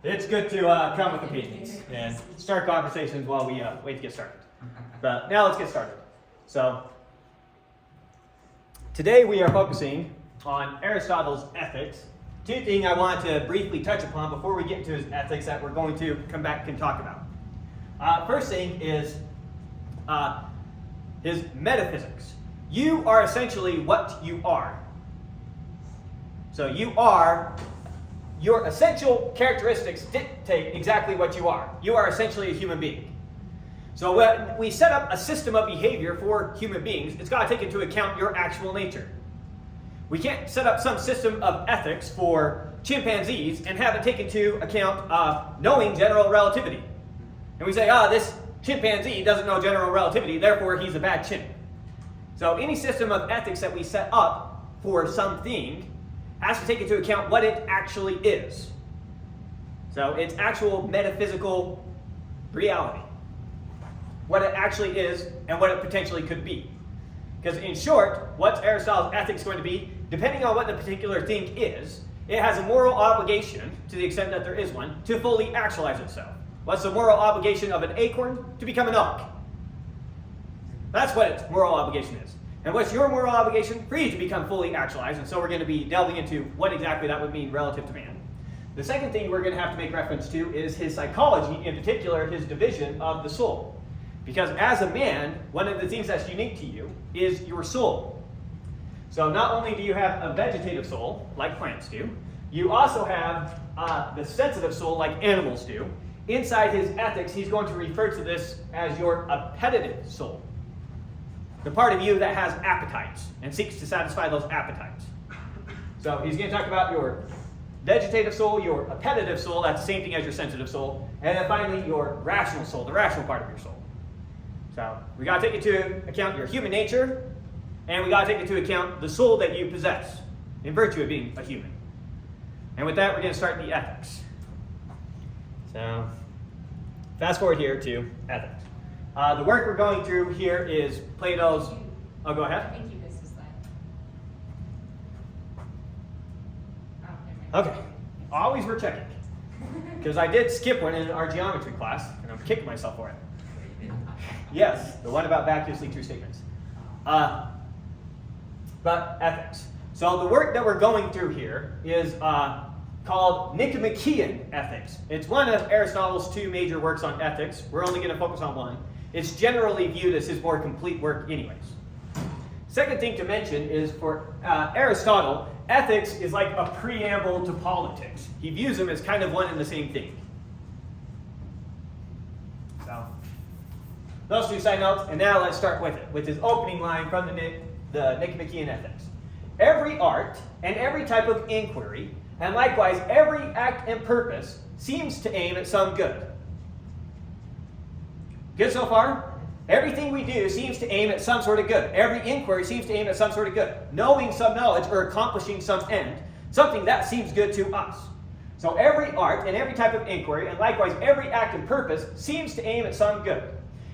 It's good to come with opinions and start conversations while we wait to get started. But now let's get started. So today we are focusing on Aristotle's ethics. Two things I want to briefly touch upon before we get into his ethics that we're going to come back and talk about. First thing is his metaphysics. You are essentially what you are. So your essential characteristics dictate exactly what you are. You are essentially a human being. So when we set up a system of behavior for human beings, it's got to take into account your actual nature. We can't set up some system of ethics for chimpanzees and have it take into account knowing general relativity. And we say, this chimpanzee doesn't know general relativity, therefore he's a bad chimp. So any system of ethics that we set up for something has to take into account what it actually is. So its actual metaphysical reality. What it actually is and what it potentially could be. Because in short, what's Aristotle's ethics going to be? Depending on what the particular thing is, it has a moral obligation, to the extent that there is one, to fully actualize itself. What's the moral obligation of an acorn? To become an oak. That's what its moral obligation is. And what's your moral obligation? For you to become fully actualized. And so we're going to be delving into what exactly that would mean relative to man. The second thing we're going to have to make reference to is his psychology, in particular his division of the soul. Because as a man, one of the things that's unique to you is your soul. So not only do you have a vegetative soul, like plants do, you also have the sensitive soul, like animals do. Inside his ethics, he's going to refer to this as your appetitive soul. The part of you that has appetites and seeks to satisfy those appetites. So he's going to talk about your vegetative soul, your appetitive soul, that's the same thing as your sensitive soul, and then finally your rational soul, the rational part of your soul. So we got to take into account your human nature, and we got to take into account the soul that you possess in virtue of being a human. And with that, we're going to start the ethics. So fast forward here to ethics. The work we're going through here is Plato's... Oh, go ahead. I think you missed a slide. Okay. Always we're checking. Because I did skip one in our geometry class, and I'm kicking myself for it. Yes, the one about vacuously true statements. But ethics. So the work that we're going through here is called Nicomachean Ethics. It's one of Aristotle's two major works on ethics. We're only going to focus on one. It's generally viewed as his more complete work anyways. Second thing to mention is for Aristotle, ethics is like a preamble to politics. He views them as kind of one and the same thing. So, those two side notes, and now let's start with it, with his opening line from the Nicomachean Ethics. Every art and every type of inquiry, and likewise every act and purpose, seems to aim at some good. Good so far? Everything we do seems to aim at some sort of good. Every inquiry seems to aim at some sort of good. Knowing some knowledge or accomplishing some end, something that seems good to us. So every art and every type of inquiry, and likewise every act and purpose, seems to aim at some good.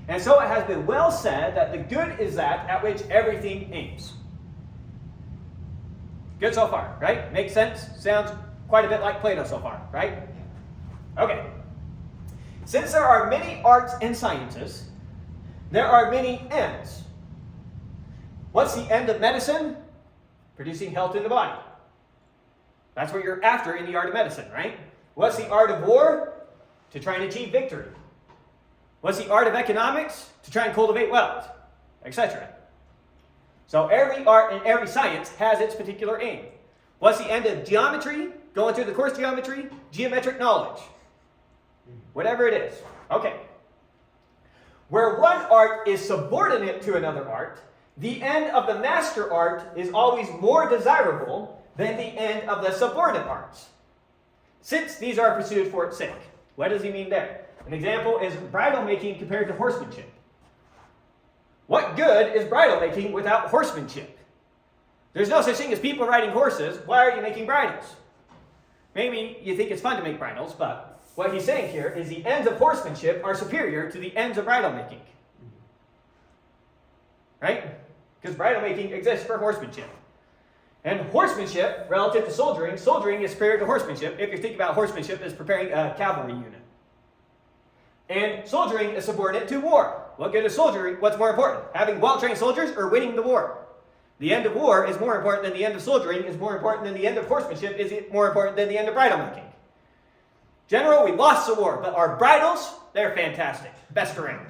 And so it has been well said that the good is that at which everything aims. Good so far, right? Makes sense? Sounds quite a bit like Plato so far, right? Okay. Since there are many arts and sciences, there are many ends. What's the end of medicine? Producing health in the body. That's what you're after in the art of medicine, right? What's the art of war? To try and achieve victory. What's the art of economics? To try and cultivate wealth, etc. So every art and every science has its particular aim. What's the end of geometry? Going through the course geometry? Geometric knowledge. Whatever it is. Okay. Where one art is subordinate to another art, the end of the master art is always more desirable than the end of the subordinate arts, since these are pursued for its sake. What does he mean there? An example is bridle making compared to horsemanship. What good is bridle making without horsemanship? There's no such thing as people riding horses. Why are you making bridles? Maybe you think it's fun to make bridles, but what he's saying here is the ends of horsemanship are superior to the ends of bridle making. Right? Because bridle making exists for horsemanship. And horsemanship, relative to soldiering, soldiering is superior to horsemanship if you think about horsemanship as preparing a cavalry unit. And soldiering is subordinate to war. What good is soldiering? What's more important? Having well-trained soldiers or winning the war? The end of war is more important than the end of soldiering, is more important than the end of horsemanship, is more important than the end of bridle making. General, we lost the war, but our bridles, they're fantastic. Best around.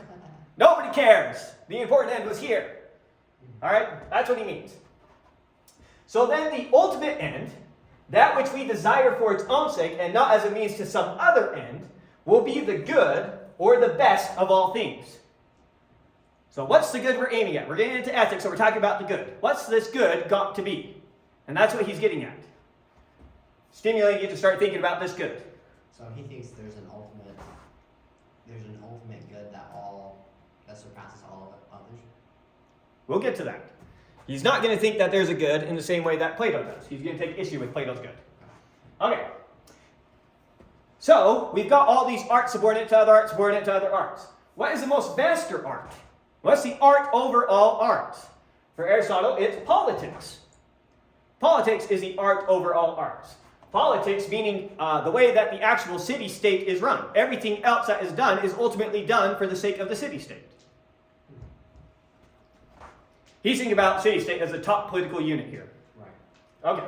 Nobody cares. The important end was here. All right? That's what he means. So then the ultimate end, that which we desire for its own sake and not as a means to some other end, will be the good or the best of all things. So what's the good we're aiming at? We're getting into ethics, so we're talking about the good. What's this good got to be? And that's what he's getting at. Stimulating you to start thinking about this good. So he thinks there's an ultimate good that surpasses all of others. We'll get to that. He's not going to think that there's a good in the same way that Plato does. He's going to take issue with Plato's good. Okay. So, we've got all these arts subordinate to other arts, subordinate to other arts. What is the most vaster art? What's the art over all arts? For Aristotle, it's politics. Politics is the art over all arts. Politics meaning the way that the actual city-state is run. Everything else that is done is ultimately done for the sake of the city-state. He's thinking about city-state as the top political unit here. Right. Okay.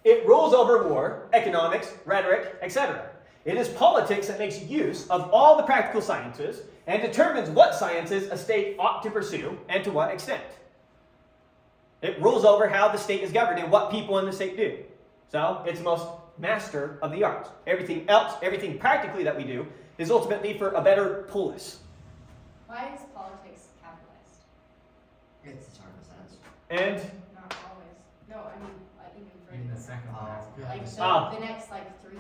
It rules over war, economics, rhetoric, etc. It is politics that makes use of all the practical sciences and determines what sciences a state ought to pursue and to what extent. It rules over how the state is governed and what people in the state do. So it's the most master of the arts. Everything else, everything practically that we do, is ultimately for a better polis. Why is politics capitalized? It's a term of sense. And Not always. No, I mean, even for In the second one. like so Ah. the next like 3.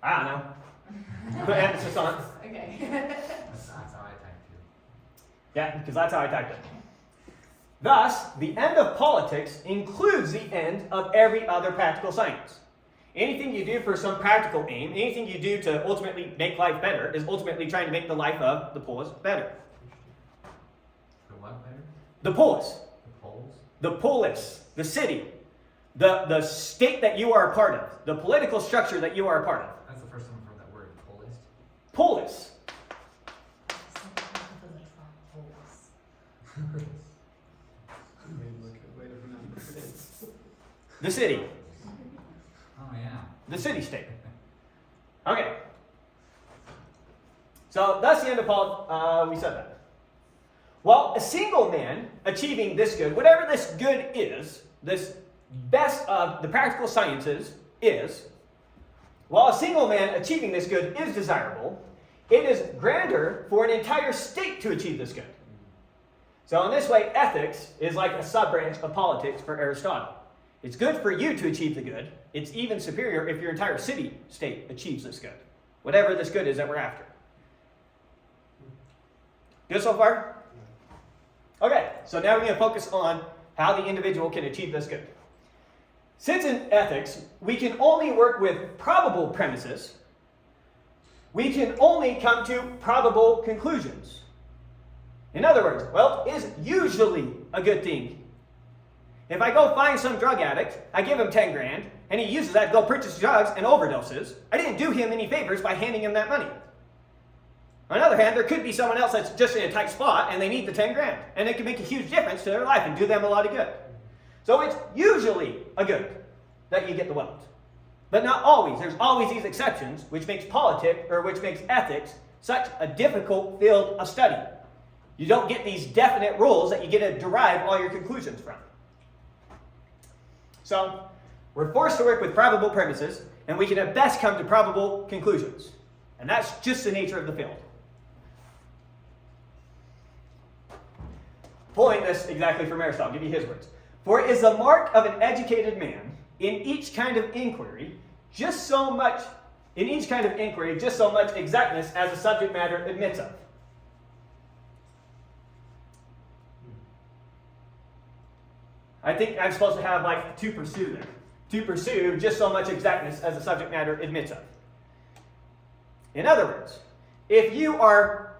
I don't know. Put emphasis on it. Okay. That's how I typed it. Yeah, because that's how I typed it. Thus, the end of politics includes the end of every other practical science. Anything you do for some practical aim, anything you do to ultimately make life better, is ultimately trying to make the life of the polis better. The what better? The polis. The polls? The polis. The city. The state that you are a part of. The political structure that you are a part of. That's the first time I've heard that word, pollist. Polis. The city. Oh yeah. The city-state. Okay. So that's the end of Paul. We said that. Well, a single man achieving this good, whatever this good is, this best of the practical sciences is, while a single man achieving this good is desirable, it is grander for an entire state to achieve this good. So in this way, ethics is like a sub-branch of politics for Aristotle. It's good for you to achieve the good. It's even superior if your entire city-state achieves this good. Whatever this good is that we're after. Good so far? Okay, so now we're going to focus on how the individual can achieve this good. Since in ethics, we can only work with probable premises, we can only come to probable conclusions. In other words, well, it is usually a good thing. If I go find some drug addict, I give him 10 grand, and he uses that to go purchase drugs and overdoses, I didn't do him any favors by handing him that money. On the other hand, there could be someone else that's just in a tight spot, and they need the 10 grand, and it can make a huge difference to their life and do them a lot of good. So it's usually a good that you get the wealth. But not always. There's always these exceptions, which makes politics, or which makes ethics, such a difficult field of study. You don't get these definite rules that you get to derive all your conclusions from. So, we're forced to work with probable premises, and we can at best come to probable conclusions. And that's just the nature of the field. Pulling this exactly from Aristotle, I'll give you his words. For it is the mark of an educated man in each kind of inquiry, just so much exactness as the subject matter admits of. I think I'm supposed to have like to pursue there. To pursue just so much exactness as the subject matter admits of. In other words, if you are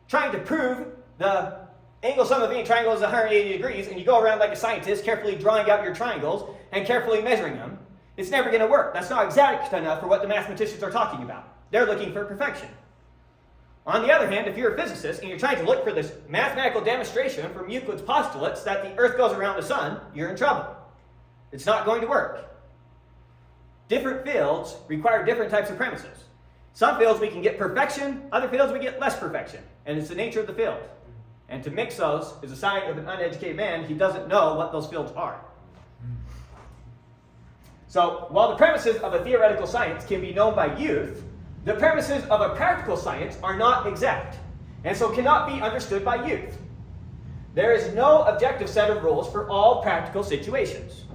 trying to prove the angle sum of any triangle is 180 degrees, and you go around like a scientist carefully drawing out your triangles and carefully measuring them, it's never going to work. That's not exact enough for what the mathematicians are talking about. They're looking for perfection. On the other hand, if you're a physicist and you're trying to look for this mathematical demonstration from Euclid's postulates that the Earth goes around the sun, you're in trouble. It's not going to work. Different fields require different types of premises. Some fields we can get perfection, other fields we get less perfection. And it's the nature of the field. And to mix those is a sign of an uneducated man. He doesn't know what those fields are. So while the premises of a theoretical science can be known by youth, the premises of a practical science are not exact, and so cannot be understood by youth. There is no objective set of rules for all practical situations.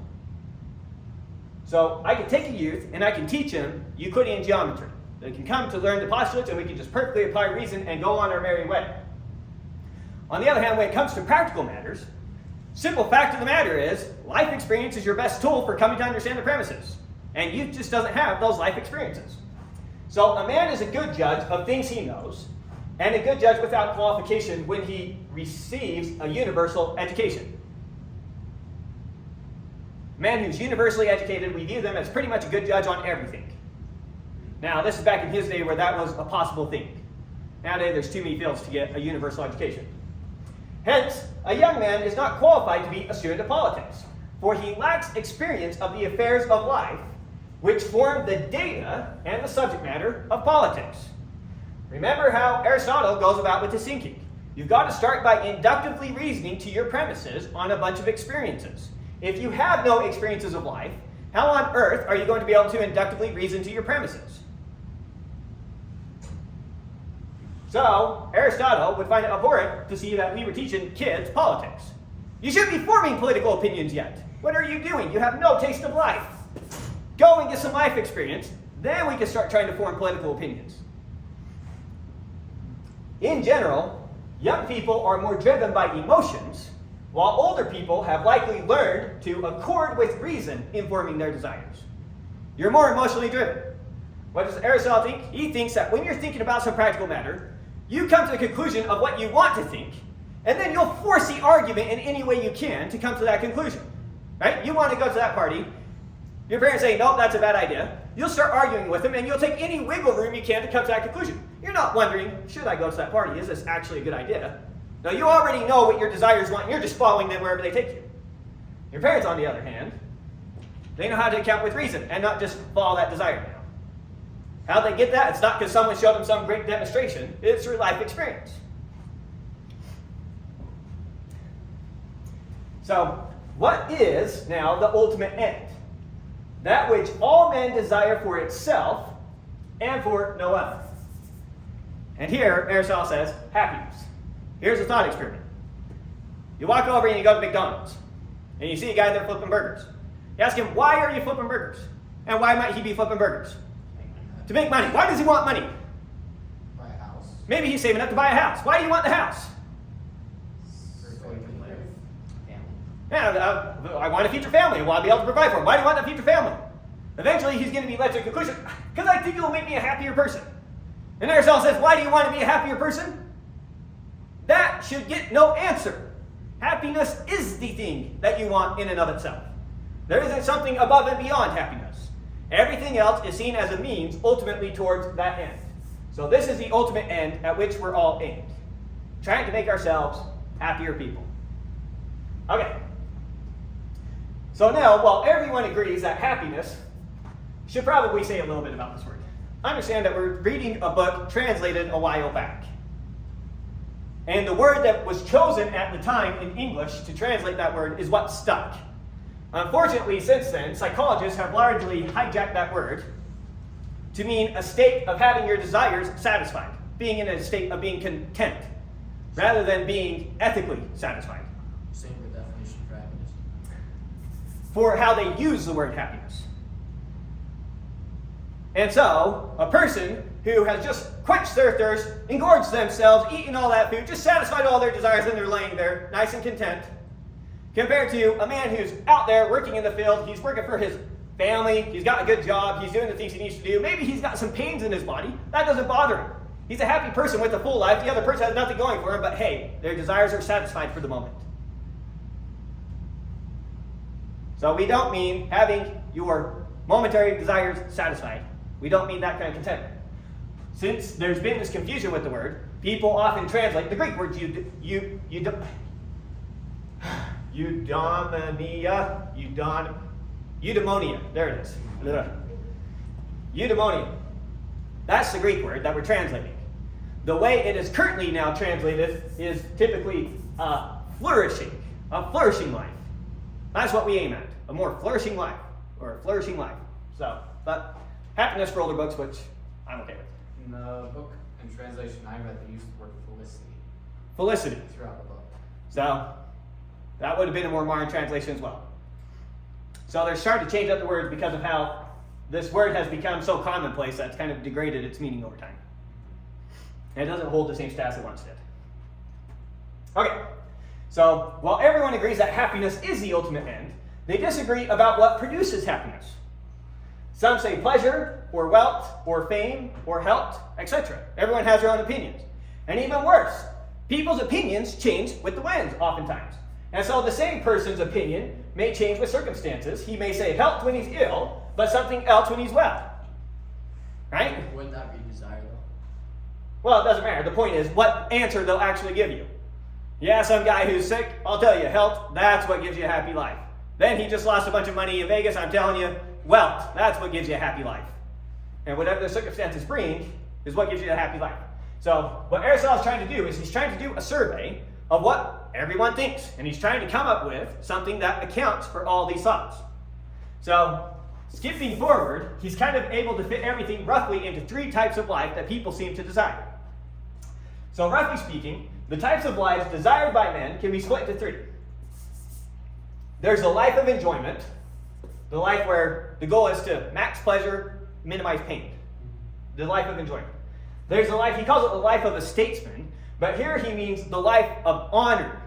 So I can take a youth and I can teach him Euclidean geometry. They can come to learn the postulates and we can just perfectly apply reason and go on our merry way. On the other hand, when it comes to practical matters, simple fact of the matter is life experience is your best tool for coming to understand the premises. And youth just doesn't have those life experiences. So a man is a good judge of things he knows, and a good judge without qualification when he receives a universal education. A man who's universally educated, we view them as pretty much a good judge on everything. Now, this is back in his day where that was a possible thing. Nowadays, there's too many fields to get a universal education. Hence, a young man is not qualified to be a student of politics, for he lacks experience of the affairs of life, which form the data and the subject matter of politics. Remember how Aristotle goes about with his thinking. You've got to start by inductively reasoning to your premises on a bunch of experiences. If you have no experiences of life, how on earth are you going to be able to inductively reason to your premises? So, Aristotle would find it abhorrent to see that we were teaching kids politics. You shouldn't be forming political opinions yet. What are you doing? You have no taste of life. Go and get some life experience, then we can start trying to form political opinions. In general, young people are more driven by emotions, while older people have likely learned to accord with reason in forming their desires. You're more emotionally driven. What does Aristotle think? He thinks that when you're thinking about some practical matter, you come to the conclusion of what you want to think, and then you'll force the argument in any way you can to come to that conclusion. Right? You want to go to that party. Your parents say, nope, that's a bad idea. You'll start arguing with them, and you'll take any wiggle room you can to come to that conclusion. You're not wondering, should I go to that party? Is this actually a good idea? No, you already know what your desires want, and you're just following them wherever they take you. Your parents, on the other hand, they know how to account with reason and not just follow that desire now. How'd they get that? It's not because someone showed them some great demonstration. It's through life experience. So, what is now the ultimate end? That which all men desire for itself and for no other. And here, Aristotle says, happiness. Here's a thought experiment. You walk over and you go to McDonald's, and you see a guy there flipping burgers. You ask him, why are you flipping burgers? And why might he be flipping burgers? To make money. Why does he want money? Buy a house. Maybe he's saving up to buy a house. Why do you want the house? So you can live. Family. Yeah, I want a future family. I want to be able to provide for him. Why do you want a future family? Eventually, he's going to be led to a conclusion, because I think it will make me a happier person. And Aristotle says, why do you want to be a happier person? That should get no answer. Happiness is the thing that you want in and of itself. There isn't something above and beyond happiness. Everything else is seen as a means ultimately towards that end. So this is the ultimate end at which we're all aimed. Trying to make ourselves happier people. Okay. So now, while everyone agrees that happiness, should probably say a little bit about this word. Understand that we're reading a book translated a while back. And the word that was chosen at the time in English to translate that word is what stuck. Unfortunately, since then, psychologists have largely hijacked that word to mean a state of having your desires satisfied, being in a state of being content, rather than being ethically satisfied. Same with definition for happiness. For how they use the word happiness. And so, a person who has just quenched their thirst, engorged themselves, eaten all that food, just satisfied all their desires, and they're laying there, nice and content, compared to a man who's out there working in the field, he's working for his family, he's got a good job, he's doing the things he needs to do, maybe he's got some pains in his body, that doesn't bother him. He's a happy person with a full life. The other person has nothing going for him, but hey, their desires are satisfied for the moment. So we don't mean having your momentary desires satisfied. We don't mean that kind of contentment. Since there's been this confusion with the word, people often translate the Greek word eudaimonia. There it is. Eudaimonia. That's the Greek word that we're translating. The way it is currently now translated is typically flourishing, a flourishing life. That's what we aim at, a more flourishing life, or a flourishing life. So, but happiness for older books, which I'm okay with. In the book and translation I read, they used the word felicity Felicity. throughout the book. So, that would have been a more modern translation as well. So they're starting to change up the words because of how this word has become so commonplace that it's kind of degraded its meaning over time. And it doesn't hold the same status it once did. Okay, so while everyone agrees that happiness is the ultimate end, they disagree about what produces happiness. Some say pleasure, or wealth, or fame, or health, etc. Everyone has their own opinions. And even worse, people's opinions change with the winds oftentimes. And so the same person's opinion may change with circumstances. He may say health when he's ill, but something else when he's well. Right? Wouldn't that be desire though? Well, it doesn't matter. The point is what answer they'll actually give you. Yeah, some guy who's sick, I'll tell you, health, that's what gives you a happy life. Then he just lost a bunch of money in Vegas, I'm telling you, wealth, that's what gives you a happy life. And whatever the circumstances bring is what gives you a happy life. So what Aristotle's trying to do is he's trying to do a survey of what everyone thinks. And he's trying to come up with something that accounts for all these thoughts. So skipping forward, he's kind of able to fit everything roughly into 3 types of life that people seem to desire. So roughly speaking, the types of lives desired by men can be split into 3. There's a life of enjoyment, the life where the goal is to max pleasure, minimize pain. The life of enjoyment. There's a life, he calls it the life of a statesman, but here he means the life of honor.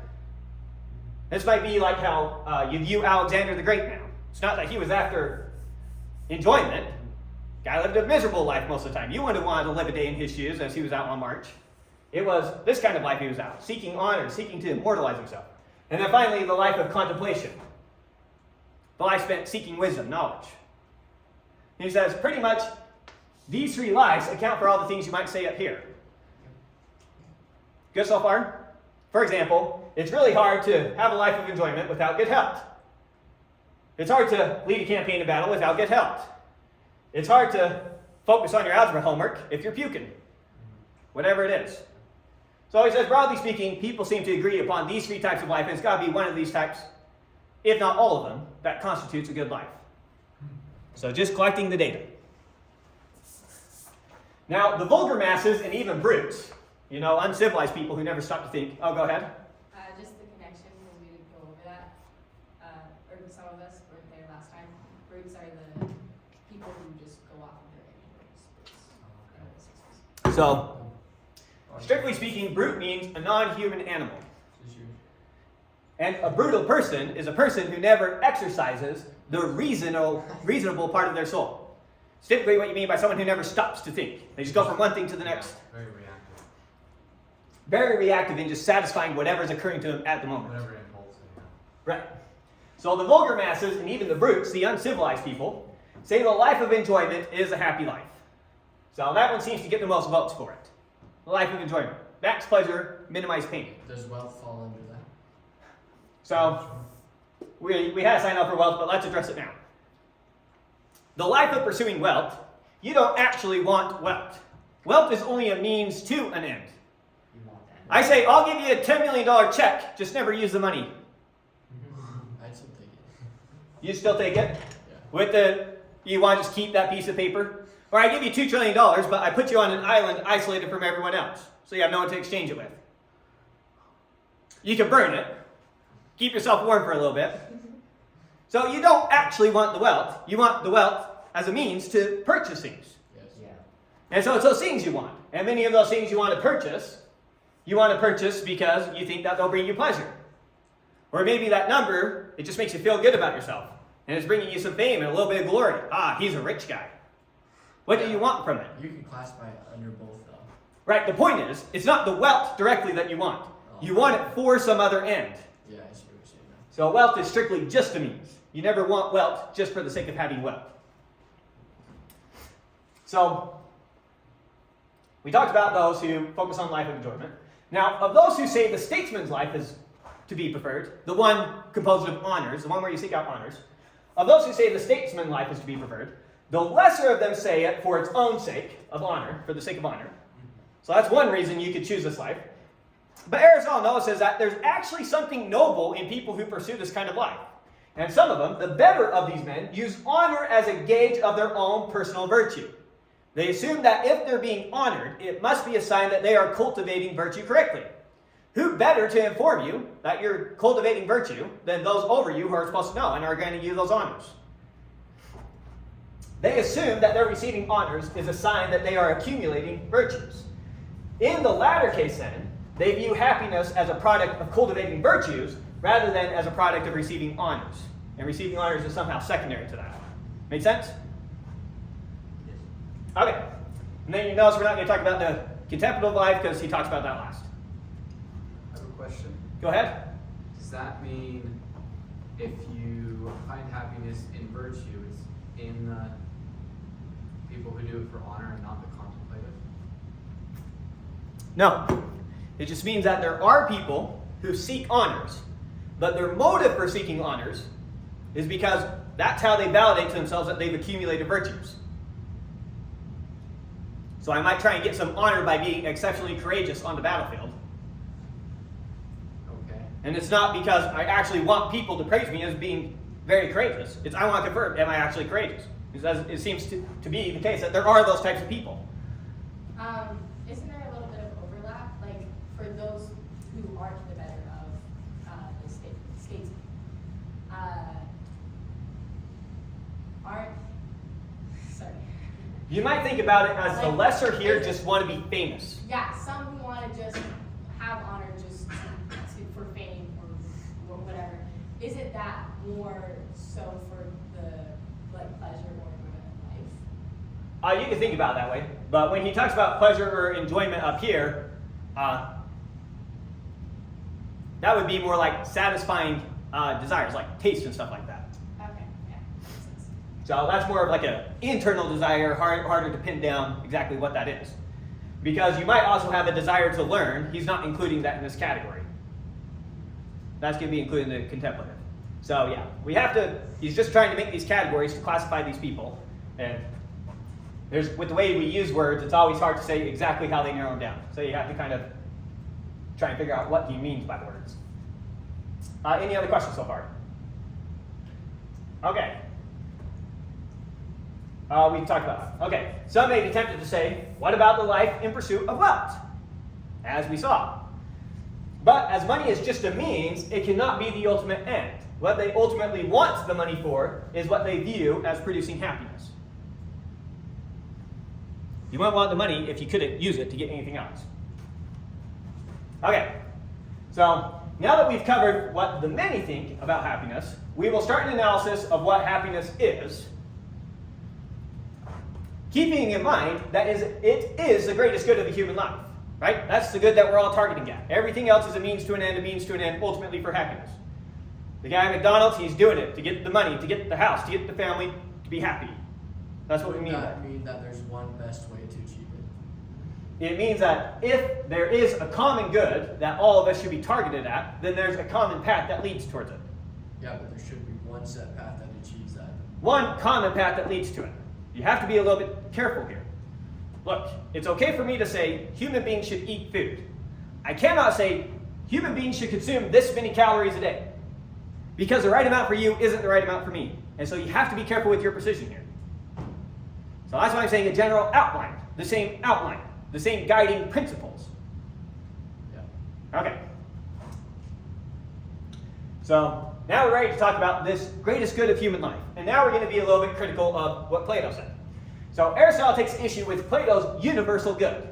This might be like how you view Alexander the Great now. It's not that he was after enjoyment. Guy lived a miserable life most of the time. You wouldn't have wanted to live a day in his shoes as he was out on march. It was this kind of life he was out, seeking honor, seeking to immortalize himself. And then finally, the life of contemplation. The life spent seeking wisdom, knowledge. He says pretty much these 3 lives account for all the things you might say up here. Good so far? For example, it's really hard to have a life of enjoyment without good health. It's hard to lead a campaign in battle without good health. It's hard to focus on your algebra homework if you're puking. Whatever it is. So he says, broadly speaking, people seem to agree upon these 3 types of life, and it's got to be one of these types, if not all of them, that constitutes a good life. So just collecting the data. Now, the vulgar masses and even brutes, uncivilized people who never stop to think. Oh, go ahead. Just the connection, because we didn't go over that, or some of us weren't there last time. Brutes are the people who just go off of their instincts. So, strictly speaking, brute means a non-human animal. And a brutal person is a person who never exercises the reasonable part of their soul. It's typically what you mean by someone who never stops to think. They just go from one thing to the next. Very reactive. Very reactive in just satisfying whatever's occurring to them at the moment. Whatever impulse. Right. So the vulgar masses and even the brutes, the uncivilized people, say the life of enjoyment is a happy life. So that one seems to get the most votes for it. The life of enjoyment. Max pleasure, minimize pain. Does wealth fall under that? So we had to sign up for wealth, but let's address it now. The life of pursuing wealth, you don't actually want wealth. Wealth is only a means to an end. You want that? I say, I'll give you a $10 million check, just never use the money. I'd still take it. You still take it? Yeah. You want to just keep that piece of paper? Or I give you $2 trillion, but I put you on an island isolated from everyone else, so you have no one to exchange it with. You can burn it. Keep yourself warm for a little bit. So you don't actually want the wealth. You want the wealth as a means to purchase things. Yes. Yeah. And so it's those things you want. And many of those things you want to purchase because you think that they'll bring you pleasure. Or maybe that number, it just makes you feel good about yourself. And it's bringing you some fame and a little bit of glory. Ah, he's a rich guy. What do you want from it? You can classify it under both though. Right, the point is, it's not the wealth directly that you want. You want it for some other end. Yeah, I see what you're saying now. So wealth is strictly just a means. You never want wealth just for the sake of having wealth. So, we talked about those who focus on life of enjoyment. Now, of those who say the statesman's life is to be preferred, the one composed of honors, the one where you seek out honors, of those who say the statesman's life is to be preferred, the lesser of them say it for its own sake of honor, for the sake of honor. So that's one reason you could choose this life. But Aristotle notices that there's actually something noble in people who pursue this kind of life. And some of them, the better of these men, use honor as a gauge of their own personal virtue. They assume that if they're being honored, it must be a sign that they are cultivating virtue correctly. Who better to inform you that you're cultivating virtue than those over you who are supposed to know and are going to give you those honors? They assume that their receiving honors is a sign that they are accumulating virtues. In the latter case, then, they view happiness as a product of cultivating virtues rather than as a product of receiving honors. And receiving honors is somehow secondary to that. Make sense? Yes. Okay. And then you notice we're not going to talk about the contemplative life because he talks about that last. I have a question. Go ahead. Does that mean if you find happiness in virtue, it's in the people who do it for honor and not the contemplative? No. It just means that there are people who seek honors, but their motive for seeking honors is because that's how they validate to themselves that they've accumulated virtues. So I might try and get some honor by being exceptionally courageous on the battlefield. Okay. And it's not because I actually want people to praise me as being very courageous. It's I want to confirm, am I actually courageous? Because it seems to be the case that there are those types of people. Isn't there a little bit of overlap, like for those who are to the better of the statesmen? Sorry. You might think about it as the Like, lesser here just want to be famous. Yeah, some who want to just have honor just for fame or whatever. Isn't that more so for the like pleasure or enjoyment of life? You can think about it that way, but when he talks about pleasure or enjoyment up here, that would be more like satisfying desires, like taste and stuff like that. Okay, yeah, makes sense. So that's more of like an internal desire, harder to pin down exactly what that is. Because you might also have a desire to learn. He's not including that in this category. That's going to be included in the contemplative. So yeah, he's just trying to make these categories to classify these people. And with the way we use words, it's always hard to say exactly how they narrow them down. So you have to kind of try and figure out what he means by the words. Any other questions so far? Okay. We've talked about that. Okay. Some may be tempted to say, what about the life in pursuit of wealth? As we saw. But as money is just a means, it cannot be the ultimate end. What they ultimately want the money for is what they view as producing happiness. You wouldn't want the money if you couldn't use it to get anything else. Okay. So now that we've covered what the many think about happiness, we will start an analysis of what happiness is, keeping in mind that it is the greatest good of the human life, right? That's the good that we're all targeting at. Everything else is a means to an end, ultimately for happiness. The guy at McDonald's, he's doing it to get the money, to get the house, to get the family, to be happy. That's what we mean by Does it. that mean that there's one best way to achieve it? It means that if there is a common good that all of us should be targeted at, then there's a common path that leads towards it. Yeah, but there should be one set path that achieves that. One common path that leads to it. You have to be a little bit careful here. Look, it's okay for me to say human beings should eat food. I cannot say human beings should consume this many calories a day. Because the right amount for you isn't the right amount for me. And so you have to be careful with your precision here. So that's why I'm saying a general outline, the same guiding principles. Yeah. Okay. So now we're ready to talk about this greatest good of human life. And now we're going to be a little bit critical of what Plato said. So Aristotle takes issue with Plato's universal good.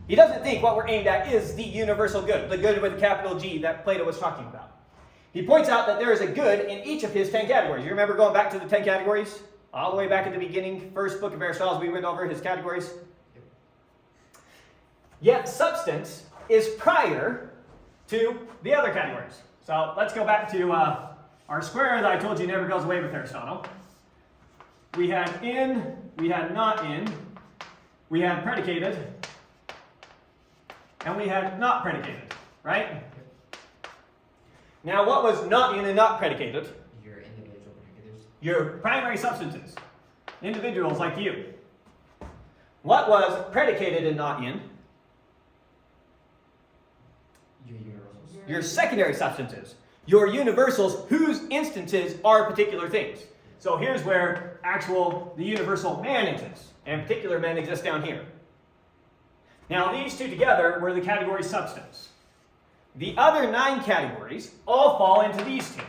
He doesn't think what we're aimed at is the universal good, the good with a capital G that Plato was talking about. He points out that there is a good in each of his 10 categories. You remember going back to the 10 categories? All the way back at the beginning, first book of Aristotle, we went over his categories. yet substance is prior to the other categories. So let's go back to our square that I told you never goes away with Aristotle. We had in, we had not in, we had predicated, and we had not predicated, right? Now what was not in and not predicated? Your individual predicators. Your primary substances, individuals like you. What was predicated and not in? Your universals. Your secondary substances, your universals whose instances are particular things. So here's where the universal man exists, and particular man exists down here. Now these two together were the category substance. The other 9 categories all fall into these two.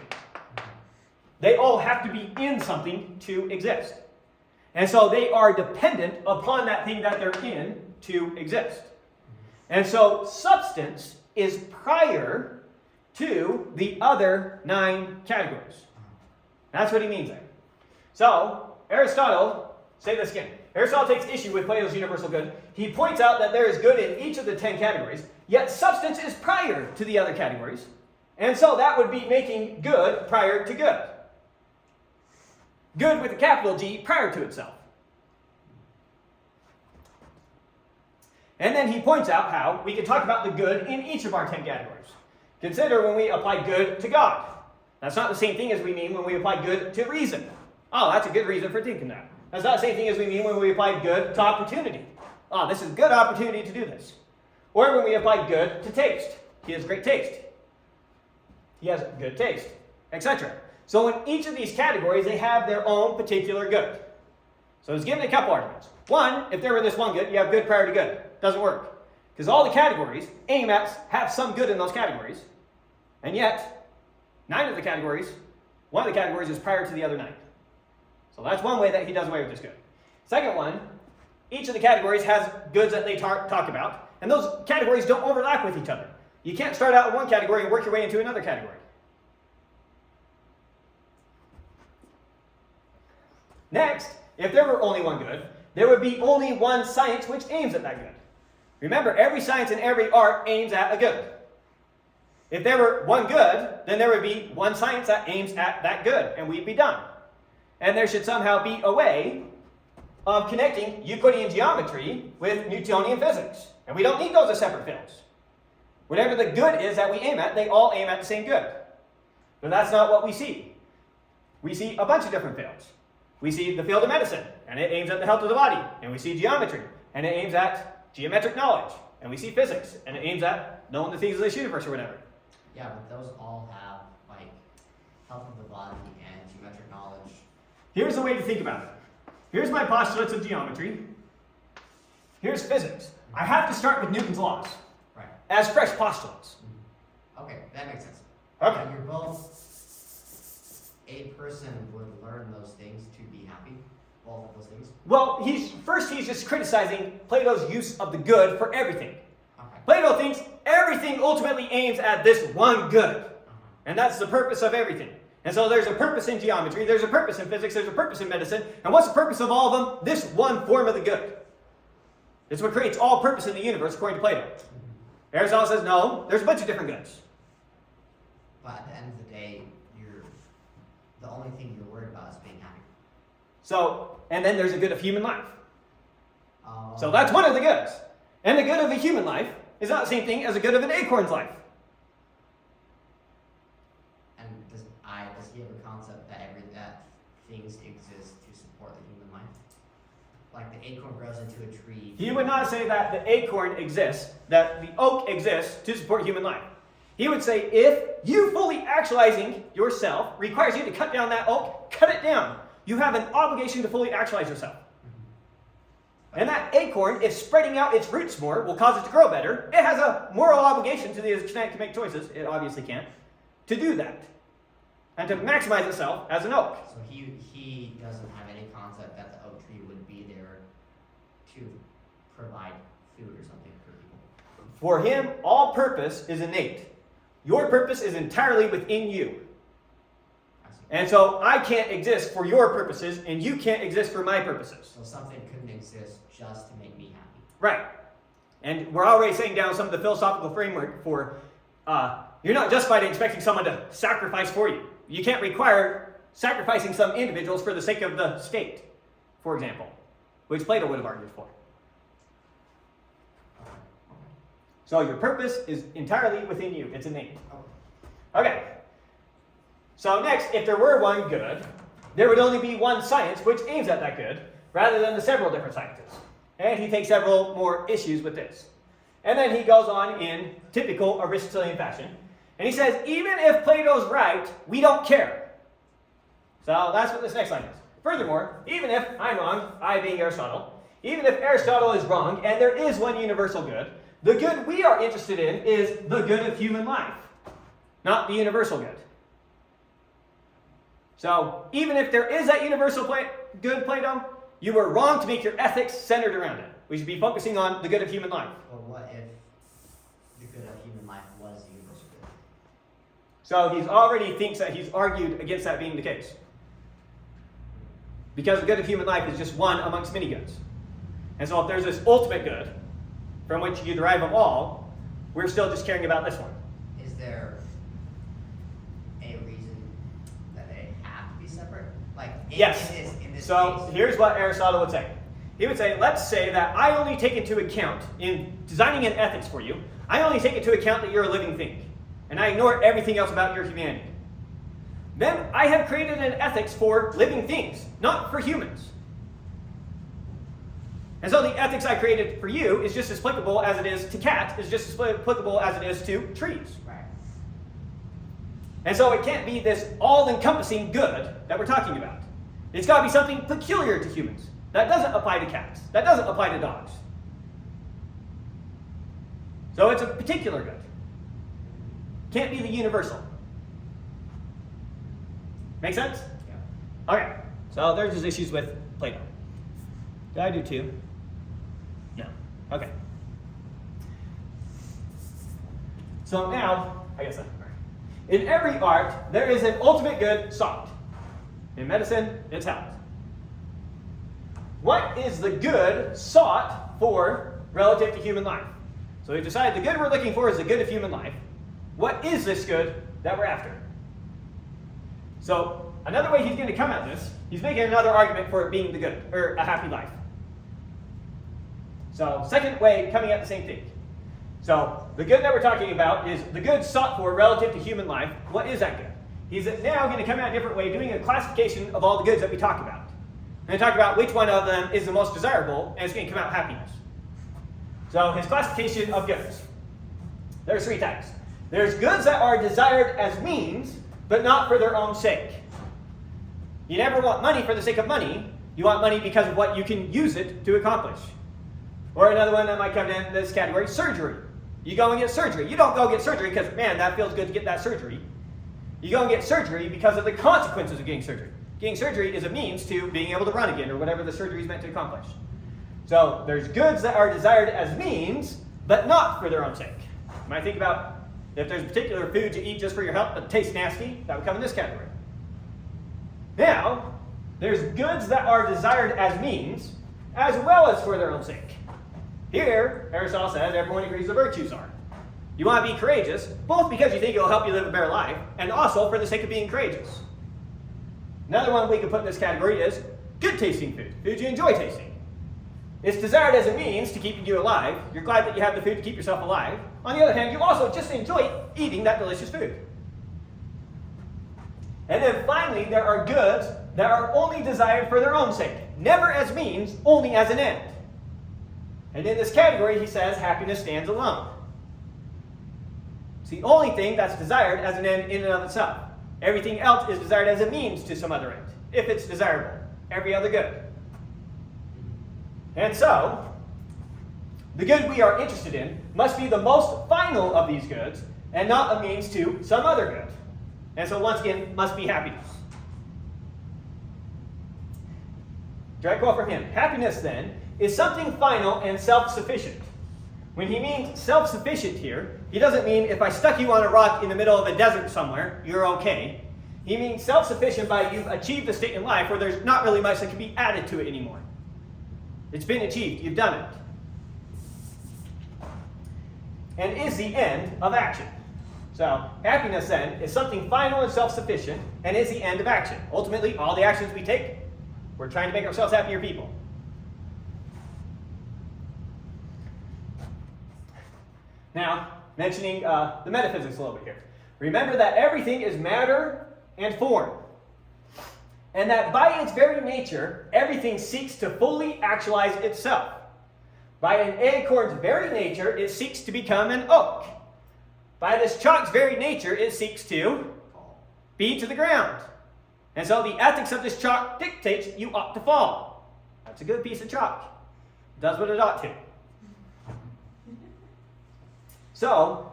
They all have to be in something to exist. And so they are dependent upon that thing that they're in to exist. And so substance is prior to the other 9 categories. That's what he means there. So, Aristotle, say this again. Aristotle takes issue with Plato's universal good. He points out that there is good in each of the 10 categories, yet substance is prior to the other categories. And so that would be making good prior to good. Good with a capital G prior to itself. And then he points out how we can talk about the good in each of our 10 categories. Consider when we apply good to God. That's not the same thing as we mean when we apply good to reason. Oh, that's a good reason for thinking that. That's not the same thing as we mean when we apply good to opportunity. Oh, this is a good opportunity to do this. Or when we apply good to taste. He has great taste. He has good taste, etc. So in each of these categories, they have their own particular good. So he's given a couple arguments. One, if there were this one good, you have good prior to good. Doesn't work. Because all the categories aim at have some good in those categories. And yet, 9 of the categories, one of the categories is prior to the other 9. So that's one way that he does away with this good. Second one, each of the categories has goods that they talk about, and those categories don't overlap with each other. You can't start out in one category and work your way into another category. Next, if there were only one good, there would be only one science which aims at that good. Remember, every science and every art aims at a good. If there were one good, then there would be one science that aims at that good, and we'd be done. And there should somehow be a way of connecting Euclidean geometry with Newtonian physics. And we don't need those as separate fields. Whatever the good is that we aim at, they all aim at the same good. But that's not what we see. We see a bunch of different fields. We see the field of medicine, and it aims at the health of the body. And we see geometry, and it aims at geometric knowledge. And we see physics, and it aims at knowing the things of this universe or whatever. Yeah, but those all have, like, health of the body and geometric knowledge. Here's the way to think about it. Here's my postulates of geometry. Here's physics. I have to start with Newton's laws. Right. As fresh postulates. Okay, that makes sense. Okay. You're both, a person would learn those things to be happy, both of those things. Well, he's just criticizing Plato's use of the good for everything. Okay. Plato thinks everything ultimately aims at this one good. And that's the purpose of everything. And so there's a purpose in geometry, there's a purpose in physics, there's a purpose in medicine. And what's the purpose of all of them? This one form of the good. It's what creates all purpose in the universe, according to Plato. Aristotle says, no, there's a bunch of different goods. But at the end of the day, the only thing you're worried about is being happy. So, and then there's a good of human life. Oh. So that's one of the goods. And the good of a human life is not the same thing as the good of an acorn's life. And does he have a concept that things exist to support the human life? Like the acorn grows into a tree. He would not say that the acorn exists, that the oak exists to support human life. He would say if you fully actualizing yourself requires you to cut down that oak, cut it down. You have an obligation to fully actualize yourself. And that acorn, if spreading out its roots more will cause it to grow better, it has a moral obligation to the extent to make choices, it obviously can't, to do that. And to maximize itself as an oak. So he doesn't have any concept that the oak tree would be there to provide food or something for people. For him, all purpose is innate. Your purpose is entirely within you. I see. And so I can't exist for your purposes, and you can't exist for my purposes. So something couldn't exist just to make me happy. Right. And we're already setting down some of the philosophical framework for you're not justified in expecting someone to sacrifice for you. You can't require sacrificing some individuals for the sake of the state, for example, which Plato would have argued for. So your purpose is entirely within you. It's innate. Okay. So next, if there were one good, there would only be one science which aims at that good, rather than the several different sciences. And he takes several more issues with this. And then he goes on in typical Aristotelian fashion, and he says, even if Plato's right, we don't care. So that's what this next line is. Furthermore, even if I'm wrong, I being Aristotle, even if Aristotle is wrong, and there is one universal good, the good we are interested in is the good of human life, not the universal good. So even if there is that universal good, Plato, you were wrong to make your ethics centered around it. We should be focusing on the good of human life. Well, what if the good of human life was the universal good? So he already thinks that he's argued against that being the case. Because the good of human life is just one amongst many goods. And so if there's this ultimate good, from which you derive them all, we're still just caring about this one. Is there a reason that they have to be separate? Like Yes. in this So case? here's what Aristotle would say. He would say, let's say that I only take into account, in designing an ethics for you, I only take into account that you're a living thing. And I ignore everything else about your humanity. Then I have created an ethics for living things, not for humans. And so the ethics I created for you is just as applicable as it is to cats, is just as applicable as it is to trees. Right. And so it can't be this all-encompassing good that we're talking about. It's got to be something peculiar to humans. That doesn't apply to cats. That doesn't apply to dogs. So it's a particular good. Can't be the universal. Make sense? Yeah. Okay. So there's his issues with Plato. Did I do two? No. Okay. So now, I guess that's right. In every art, there is an ultimate good sought. In medicine, it's health. What is the good sought for relative to human life? So we've decided the good we're looking for is the good of human life. What is this good that we're after? So another way he's going to come at this, he's making another argument for it being the good, or a happy life. So second way, coming at the same thing. So the good that we're talking about is the good sought for relative to human life. What is that good? He's now going to come at a different way, doing a classification of all the goods that we talk about. And talk about which one of them is the most desirable, and it's going to come out happiness. So his classification of goods. There's three types. There's goods that are desired as means, but not for their own sake. You never want money for the sake of money. You want money because of what you can use it to accomplish. Or another one that might come in this category, surgery. You go and get surgery. You don't go get surgery because, man, that feels good to get that surgery. You go and get surgery because of the consequences of getting surgery. Getting surgery is a means to being able to run again, or whatever the surgery is meant to accomplish. So there's goods that are desired as means, but not for their own sake. You might think about if there's a particular food you eat just for your health, but it tastes nasty, that would come in this category. Now, there's goods that are desired as means, as well as for their own sake. Here, Aristotle says everyone agrees the virtues are. You want to be courageous, both because you think it will help you live a better life, and also for the sake of being courageous. Another one we could put in this category is good tasting food, food you enjoy tasting. It's desired as a means to keeping you alive. You're glad that you have the food to keep yourself alive. On the other hand, you also just enjoy eating that delicious food. And then finally, there are goods that are only desired for their own sake, never as means, only as an end. And in this category, he says happiness stands alone. It's the only thing that's desired as an end in and of itself. Everything else is desired as a means to some other end, if it's desirable. Every other good. And so, the good we are interested in must be the most final of these goods, and not a means to some other good. And so once again, must be happiness. Direct quote from him. Happiness, then, is something final and self-sufficient. When he means self-sufficient here, he doesn't mean if I stuck you on a rock in the middle of a desert somewhere, you're okay. He means self-sufficient by you've achieved a state in life where there's not really much that can be added to it anymore. It's been achieved. You've done it. and is the end of action. So happiness then is something final and self-sufficient and is the end of action. Ultimately, all the actions we take, we're trying to make ourselves happier people. Now, mentioning the metaphysics a little bit here. Remember that everything is matter and form. And that by its very nature, everything seeks to fully actualize itself. By an acorn's very nature, it seeks to become an oak. By this chalk's very nature, it seeks to be to the ground. And so the ethics of this chalk dictates you ought to fall. That's a good piece of chalk. It does what it ought to. So,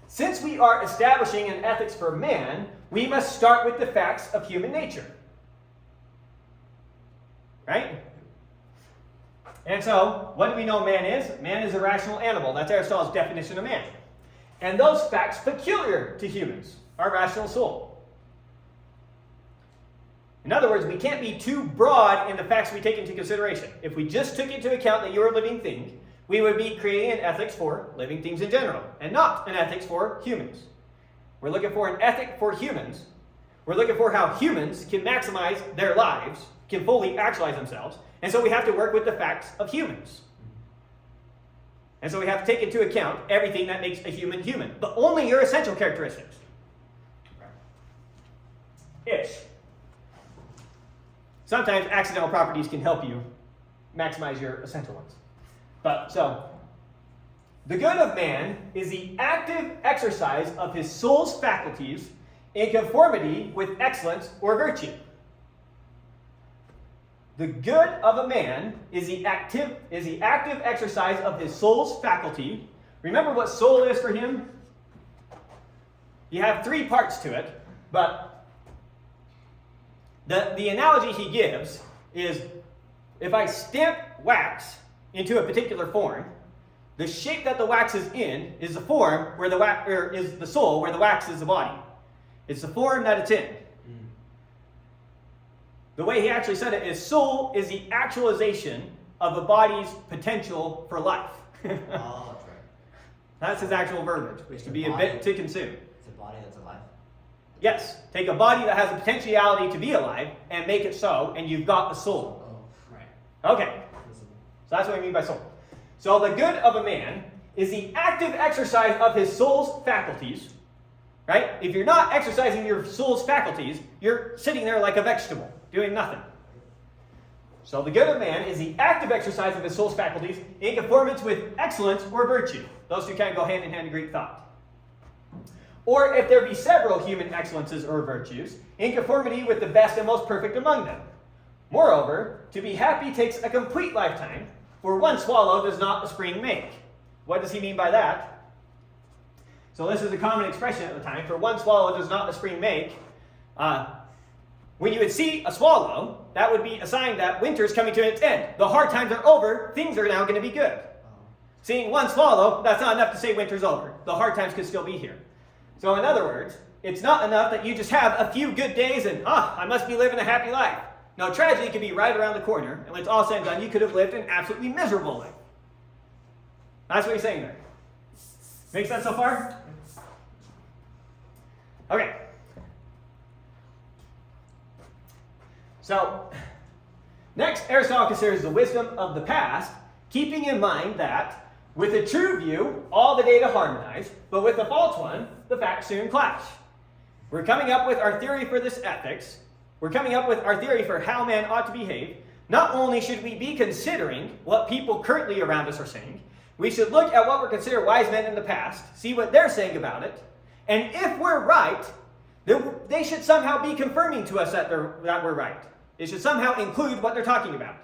since we are establishing an ethics for man, we must start with the facts of human nature. Right? And so, what do we know man is? Man is a rational animal. That's Aristotle's definition of man. And those facts peculiar to humans are rational soul. In other words, we can't be too broad in the facts we take into consideration. If we just took into account that you're a living thing, we would be creating an ethics for living things in general, and not an ethics for humans. We're looking for an ethic for humans. We're looking for how humans can maximize their lives, can fully actualize themselves, and so we have to work with the facts of humans. And so we have to take into account everything that makes a human human, but only your essential characteristics. Ish. Sometimes accidental properties can help you maximize your essential ones. But so, the good of man is the active exercise of his soul's faculties in conformity with excellence or virtue. The good of a man is the active exercise of his soul's faculty. Remember what soul is for him? You have three parts to it, but the analogy he gives is if I stamp wax into a particular form, the shape that the wax is in is the form where is the soul, where the wax is the body. It's the form that it's in. The way he actually said it is soul is the actualization of a body's potential for life. Oh, that's right. That's his actual verbiage, which can be a bit to consume. It's a body that's alive. Yes, take a body that has a potentiality to be alive and make it so, and you've got a soul. Oh, right. Okay, so that's what I mean by soul. So the good of a man is the active exercise of his soul's faculties, right? If you're not exercising your soul's faculties, you're sitting there like a vegetable, doing nothing. So the good of man is the active exercise of his soul's faculties in conformance with excellence or virtue. Those two kind of go hand in hand in Greek thought. Or if there be several human excellences or virtues, in conformity with the best and most perfect among them. Moreover, to be happy takes a complete lifetime, for one swallow does not a spring make. What does he mean by that? So this is a common expression at the time. For one swallow does not a spring make. When you would see a swallow, that would be a sign that winter is coming to its end. The hard times are over. Things are now going to be good. Seeing one swallow, that's not enough to say winter's over. The hard times could still be here. So in other words, it's not enough that you just have a few good days and, I must be living a happy life. No, tragedy could be right around the corner, and when it's all said and done, you could have lived an absolutely miserable life. That's what he's saying there. Make sense so far? Okay. So, next, Aristotle considers the wisdom of the past, keeping in mind that, with a true view, all the data harmonize, but with a false one, the facts soon clash. We're coming up with our theory for this ethics. We're coming up with our theory for how man ought to behave. Not only should we be considering what people currently around us are saying, we should look at what were considered wise men in the past, see what they're saying about it, and if we're right, they should somehow be confirming to us that we're right. It should somehow include what they're talking about.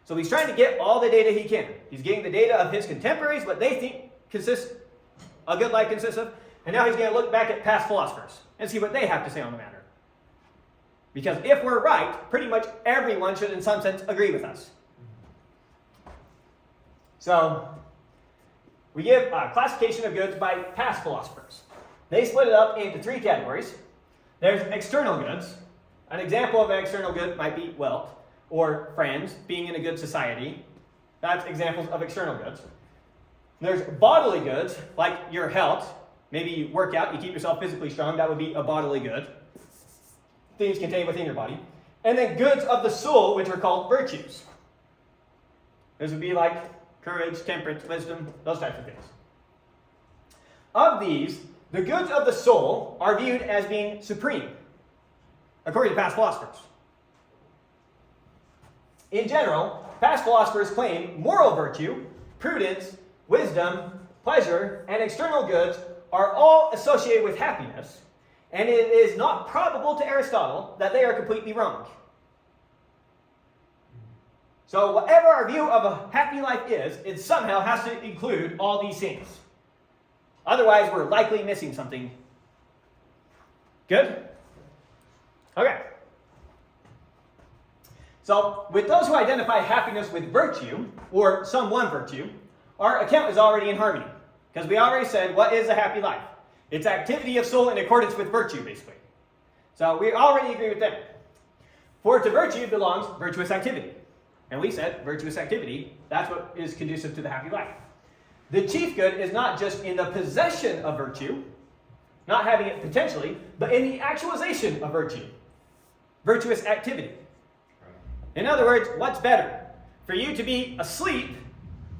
So he's trying to get all the data he can. He's getting the data of his contemporaries, what they think a good life consists of, and now he's going to look back at past philosophers and see what they have to say on the matter. Because if we're right, pretty much everyone should in some sense agree with us. So, we give a classification of goods by past philosophers. They split it up into three categories. There's external goods. An example of an external good might be wealth, or friends, being in a good society. That's examples of external goods. There's bodily goods, like your health. Maybe you work out, you keep yourself physically strong. That would be a bodily good. Things contained within your body. And then goods of the soul, which are called virtues. Those would be like courage, temperance, wisdom, those types of things. Of these, the goods of the soul are viewed as being supreme, according to past philosophers. In general, past philosophers claim moral virtue, prudence, wisdom, pleasure, and external goods are all associated with happiness, and it is not probable to Aristotle that they are completely wrong. So whatever our view of a happy life is, it somehow has to include all these things. Otherwise, we're likely missing something. Good? Okay. So, with those who identify happiness with virtue, or some one virtue, our account is already in harmony. Because we already said, what is a happy life? It's activity of soul in accordance with virtue, basically. So, we already agree with them. For to virtue belongs virtuous activity. And we said, virtuous activity, that's what is conducive to the happy life. The chief good is not just in the possession of virtue, not having it potentially, but in the actualization of virtue. Virtuous activity. In other words, what's better? For you to be asleep,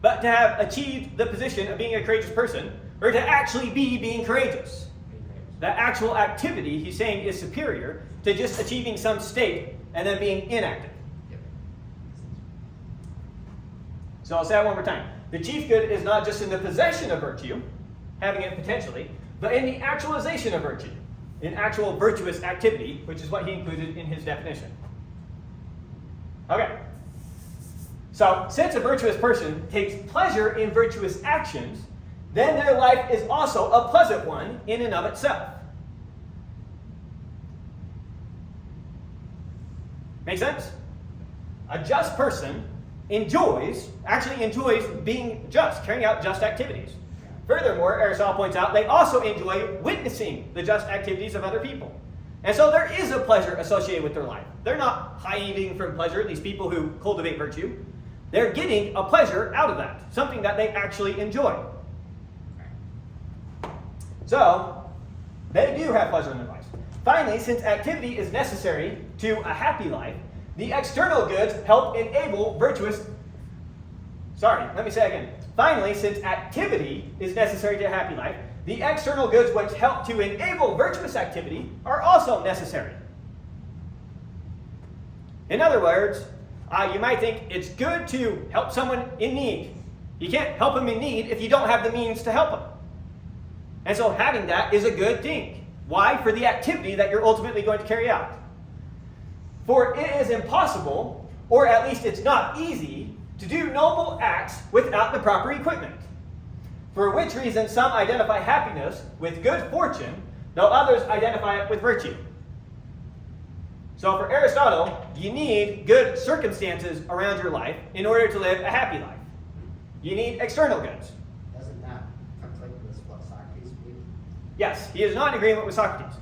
but to have achieved the position of being a courageous person, or to actually be being courageous? That actual activity, he's saying, is superior to just achieving some state and then being inactive. So I'll say that one more time. The chief good is not just in the possession of virtue, having it potentially, but in the actualization of virtue, in actual virtuous activity, which is what he included in his definition. Okay. So, since a virtuous person takes pleasure in virtuous actions, then their life is also a pleasant one in and of itself. Make sense? A just person actually enjoys being just, carrying out just activities. Furthermore, Aristotle points out, they also enjoy witnessing the just activities of other people. And so there is a pleasure associated with their life. They're not hiding from pleasure, these people who cultivate virtue. They're getting a pleasure out of that, something that they actually enjoy. So, they do have pleasure in their lives. Finally, since activity is necessary to a happy life, the external goods help enable virtuous... Finally, since activity is necessary to a happy life, the external goods which help to enable virtuous activity are also necessary. In other words, you might think it's good to help someone in need. You can't help them in need if you don't have the means to help them. And so having that is a good thing. Why? For the activity that you're ultimately going to carry out. For it is impossible, or at least it's not easy, to do noble acts without the proper equipment. For which reason some identify happiness with good fortune, though others identify it with virtue. So for Aristotle, you need good circumstances around your life in order to live a happy life. You need external goods. Doesn't that conflict with what Socrates believed? Yes, he is not in agreement with Socrates.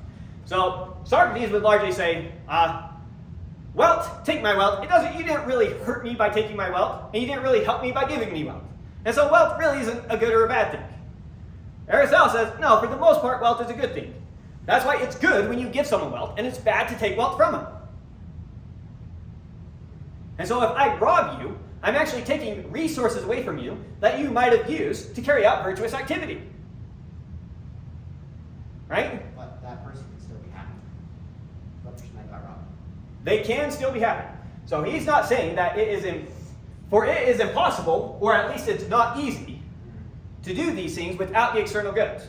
So Socrates would largely say, wealth, take my wealth. You didn't really hurt me by taking my wealth, and you didn't really help me by giving me wealth. And so wealth really isn't a good or a bad thing. Aristotle says, no, for the most part, wealth is a good thing. That's why it's good when you give someone wealth, and it's bad to take wealth from them. And so if I rob you, I'm actually taking resources away from you that you might have used to carry out virtuous activity. Right? But that person can still be happy. What person I got robbed? They can still be happy. So he's not saying that it is impossible, or at least it's not easy, to do these things without the external goods.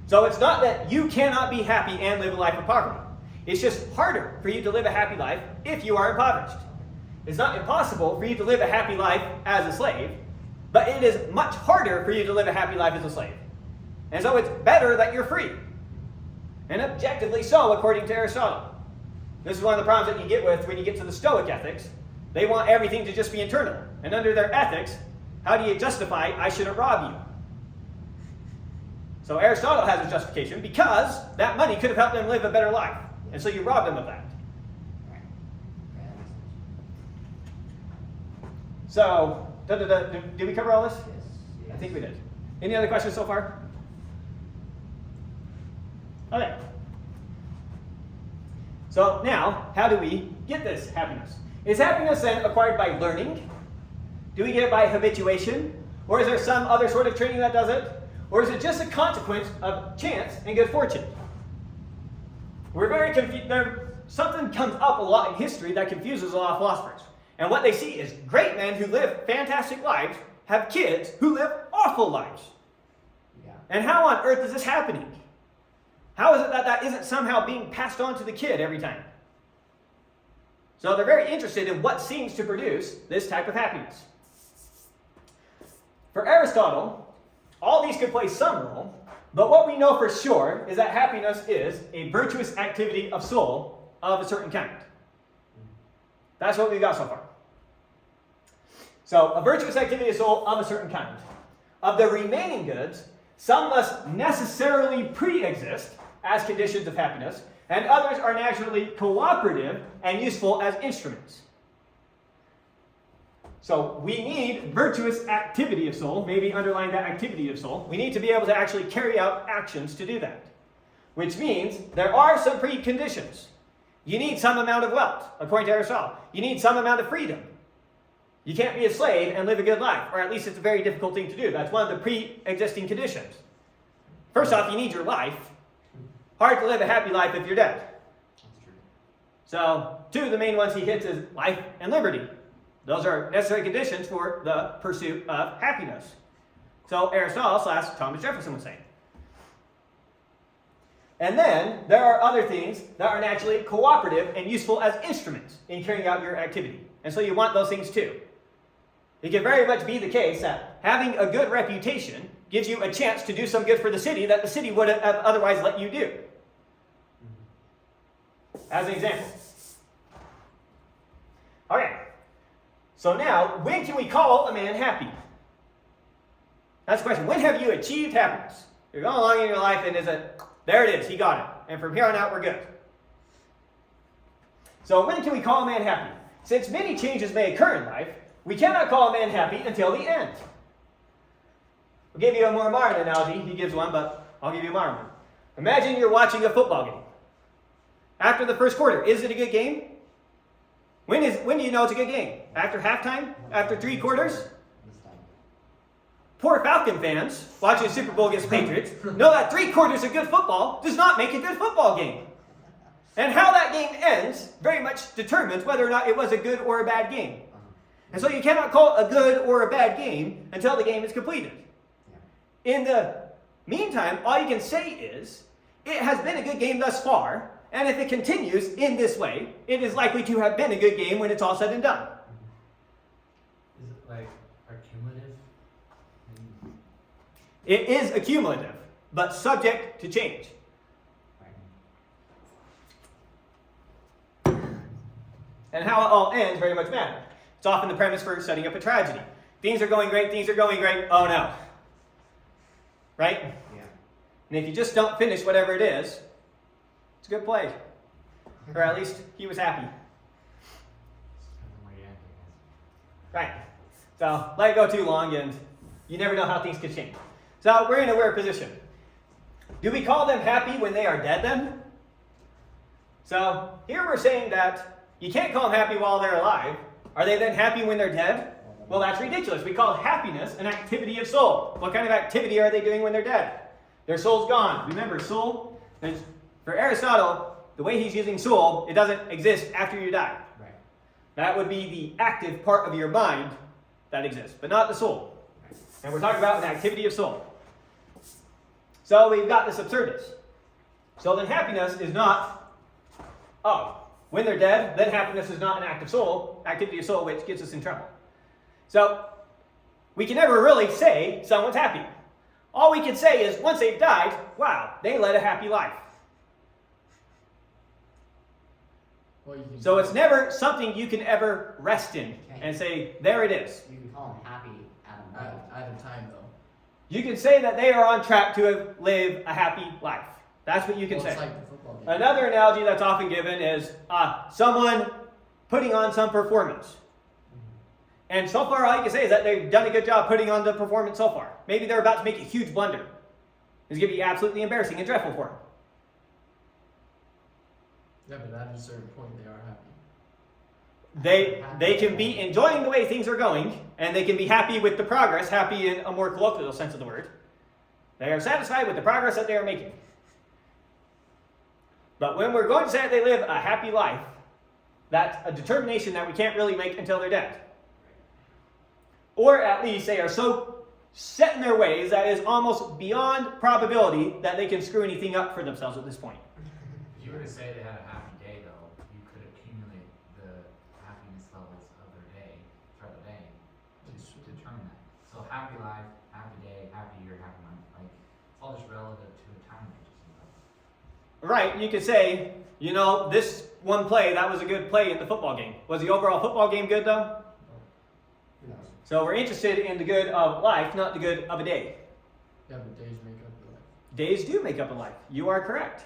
So it's not that you cannot be happy and live a life of poverty. It's just harder for you to live a happy life if you are impoverished. It's not impossible for you to live a happy life as a slave, but it is much harder for you to live a happy life as a slave. And so it's better that you're free. And objectively so, according to Aristotle. This is one of the problems that you get with when you get to the Stoic ethics. They want everything to just be internal. And under their ethics, how do you justify, I shouldn't rob you? So Aristotle has a justification because that money could have helped them live a better life. And so you rob them of that. So, did we cover all this? Yes. I think we did. Any other questions so far? Okay. So now, how do we get this happiness? Is happiness then acquired by learning? Do we get it by habituation? Or is there some other sort of training that does it? Or is it just a consequence of chance and good fortune? We're very confused. Something comes up a lot in history that confuses a lot of philosophers. And what they see is great men who live fantastic lives have kids who live awful lives. Yeah. And how on earth is this happening? How is it that that isn't somehow being passed on to the kid every time? So they're very interested in what seems to produce this type of happiness. For Aristotle, all these could play some role, but what we know for sure is that happiness is a virtuous activity of soul of a certain kind. That's what we've got so far. So, a virtuous activity of soul of a certain kind. Of the remaining goods, some must necessarily pre-exist as conditions of happiness, and others are naturally cooperative and useful as instruments. So we need virtuous activity of soul, maybe underline that activity of soul. We need to be able to actually carry out actions to do that. Which means there are some preconditions. You need some amount of wealth, according to Aristotle. You need some amount of freedom. You can't be a slave and live a good life, or at least it's a very difficult thing to do. That's one of the pre-existing conditions. First off, you need your life. Hard to live a happy life if you're dead. That's true. So, two of the main ones he hits is life and liberty. Those are necessary conditions for the pursuit of happiness. So Aristotle / Thomas Jefferson was saying. And then there are other things that are naturally cooperative and useful as instruments in carrying out your activity. And so you want those things too. It can very much be the case that having a good reputation gives you a chance to do some good for the city that the city would have otherwise let you do. As an example. Okay. So now, when can we call a man happy? That's the question. When have you achieved happiness? You're going along in your life and there it is, he got it. And from here on out, we're good. So when can we call a man happy? Since many changes may occur in life, we cannot call a man happy until the end. I'll give you a more modern analogy. He gives one, but I'll give you a modern one. Imagine you're watching a football game. After the first quarter, is it a good game? When do you know it's a good game? After halftime? After 3 quarters? This time. Poor Falcon fans watching the Super Bowl against Patriots know that 3 quarters of good football does not make a good football game. And how that game ends very much determines whether or not it was a good or a bad game. And so you cannot call it a good or a bad game until the game is completed. In the meantime, all you can say is, it has been a good game thus far, and if it continues in this way, it is likely to have been a good game when it's all said and done. Is it like accumulative? It is accumulative, but subject to change. And how it all ends very much matters. It's often the premise for setting up a tragedy. Things are going great, oh no. Right? Yeah. And if you just don't finish whatever it is, it's a good play. Or at least he was happy. Right. So let it go too long and you never know how things could change. So we're in a weird position. Do we call them happy when they are dead then? So here we're saying that you can't call them happy while they're alive. Are they then happy when they're dead? Well, that's ridiculous. We call happiness an activity of soul. What kind of activity are they doing when they're dead? Their soul's gone. Remember, soul, for Aristotle, the way he's using soul, it doesn't exist after you die. Right. That would be the active part of your mind that exists, but not the soul. And we're talking about an activity of soul. So we've got this absurdist. So then happiness is not, when they're dead, then happiness is not an activity of soul, which gets us in trouble. So we can never really say someone's happy. All we can say is once they've died, wow, they led a happy life. Well, you can So it's never something you can ever rest in and say, there it is. You can call them happy at a moment. at a time though. You can say that they are on track to live a happy life. That's what you can Well, say. it's like the football game. Another analogy that's often given is someone putting on some performance. And so far, all you can say is that they've done a good job putting on the performance so far. Maybe they're about to make a huge blunder. It's going to be absolutely embarrassing and dreadful for them. Yeah, but at a certain point they are happy. They can be enjoying the way things are going, and they can be happy with the progress, happy in a more colloquial sense of the word. They are satisfied with the progress that they are making. But when we're going to say that they live a happy life, that's a determination that we can't really make until they're dead. Or at least they are so set in their ways that it is almost beyond probability that they can screw anything up for themselves at this point. If you were to say they had a happy day, though, you could accumulate the happiness levels of their day throughout the day to determine that. So happy life, happy day, happy year, happy month, like it's all just relative to a time range. Right, you could say, you know, this one play, that was a good play in the football game. Was the overall football game good, though? No. So we're interested in the good of life, not the good of a day. Yeah, but days make up the life. Days do make up a life. You are correct.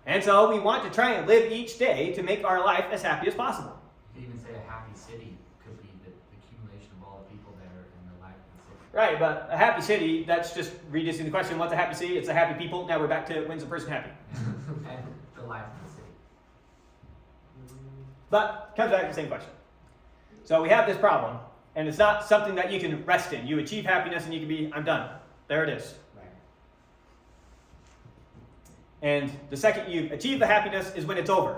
And so we want to try and live each day to make our life as happy as possible. You could even say a happy city could be the accumulation of all the people there and the life of the city. Right, but a happy city, that's just reducing the question, what's a happy city? It's the happy people. Now we're back to when's a person happy? And the life of the city. But comes back to the same question. So we have this problem, and it's not something that you can rest in. You achieve happiness and you can be, I'm done. There it is. Right. And the second you achieve the happiness is when it's over.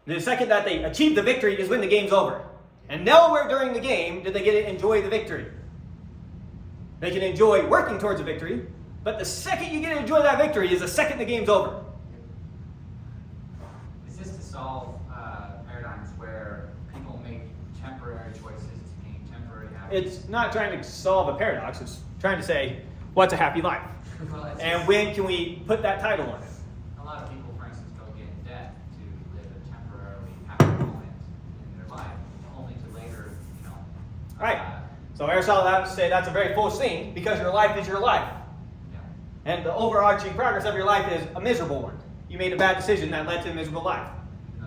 The second that they achieve the victory is when the game's over. And nowhere during the game did they get to enjoy the victory. They can enjoy working towards a victory, but the second you get to enjoy that victory is the second the game's over. Is this to solve paradigms where people make temporary choices to gain temporary happiness? It's not trying to solve a paradox. It's trying to say, what's a happy life? Well, it's And just- when can we put that title on it? A lot of people, for instance, go get in debt to live a temporarily happy moment in their life, only to later, Right. So Aristotle would say that's a very foolish thing because your life is your life. Yeah. And the overarching progress of your life is a miserable one. You made a bad decision that led to a miserable life.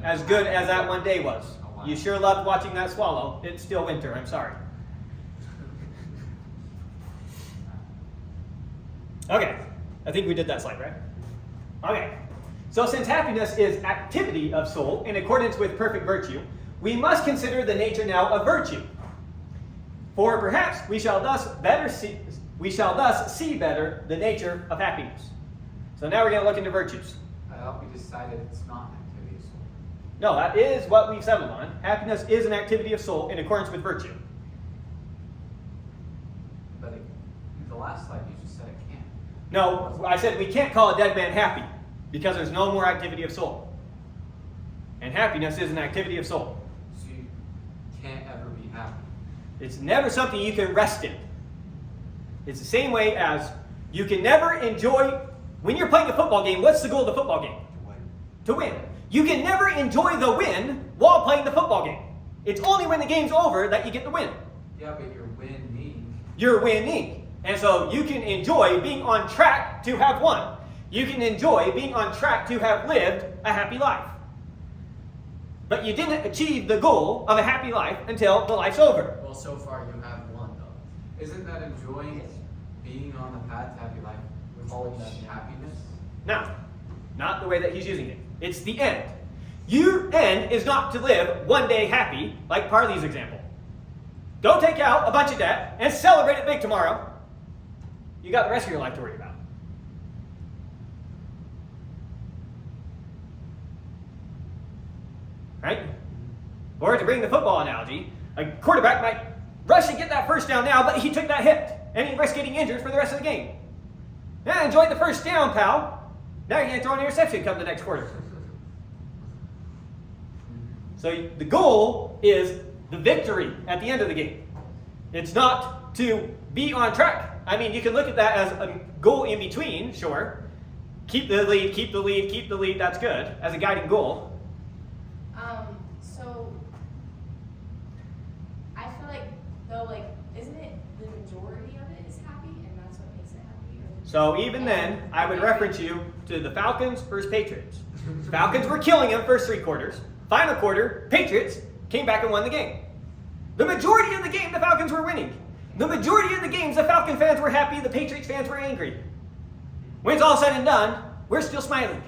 As good as that one day was. You sure loved watching that swallow. It's still winter, I'm sorry. Okay, I think we did that slide, right? Okay, so since happiness is activity of soul in accordance with perfect virtue, we must consider the nature now of virtue. For perhaps we shall thus see better the nature of happiness. So now we're going to look into virtues. I hope we decided it's not an activity of soul. No, that is what we've settled on. Happiness is an activity of soul in accordance with virtue. But the last slide you just said it can't. No, I said we can't call a dead man happy because there's no more activity of soul. And happiness is an activity of soul. So you can't ever be happy. It's never something you can rest in. It's the same way as you can never enjoy, when you're playing a football game, what's the goal of the football game? To win. You can never enjoy the win while playing the football game. It's only when the game's over that you get the win. Yeah, but you're winning. You're winning. And so you can enjoy being on track to have won. You can enjoy being on track to have lived a happy life. But you didn't achieve the goal of a happy life until the life's over. Well, so far you have one though. Isn't that enjoying being on the path to happy life? We're calling that happiness? Now, not the way that he's using it. It's the end. Your end is not to live one day happy, like Parley's example. Don't take out a bunch of debt and celebrate it big tomorrow. You got the rest of your life to worry about. Right? Or to bring the football analogy, a quarterback might rush and get that first down now, but he took that hit, and he risks getting injured for the rest of the game. Yeah, enjoy the first down, pal. Now you're going to throw an interception come the next quarter. So the goal is the victory at the end of the game. It's not to be on track. I mean, you can look at that as a goal in between, sure. Keep the lead, keep the lead, keep the lead, that's good, as a guiding goal. So I feel like though, like, isn't it the majority of it is happy, and that's what makes it happy? So even then, I would reference you to the Falcons versus Patriots. Falcons were killing them first three quarters. Final quarter, Patriots came back and won the game. The majority of the game, the Falcons were winning. The majority of the games, the Falcon fans were happy, the Patriots fans were angry. When it's all said and done, we're still smiling.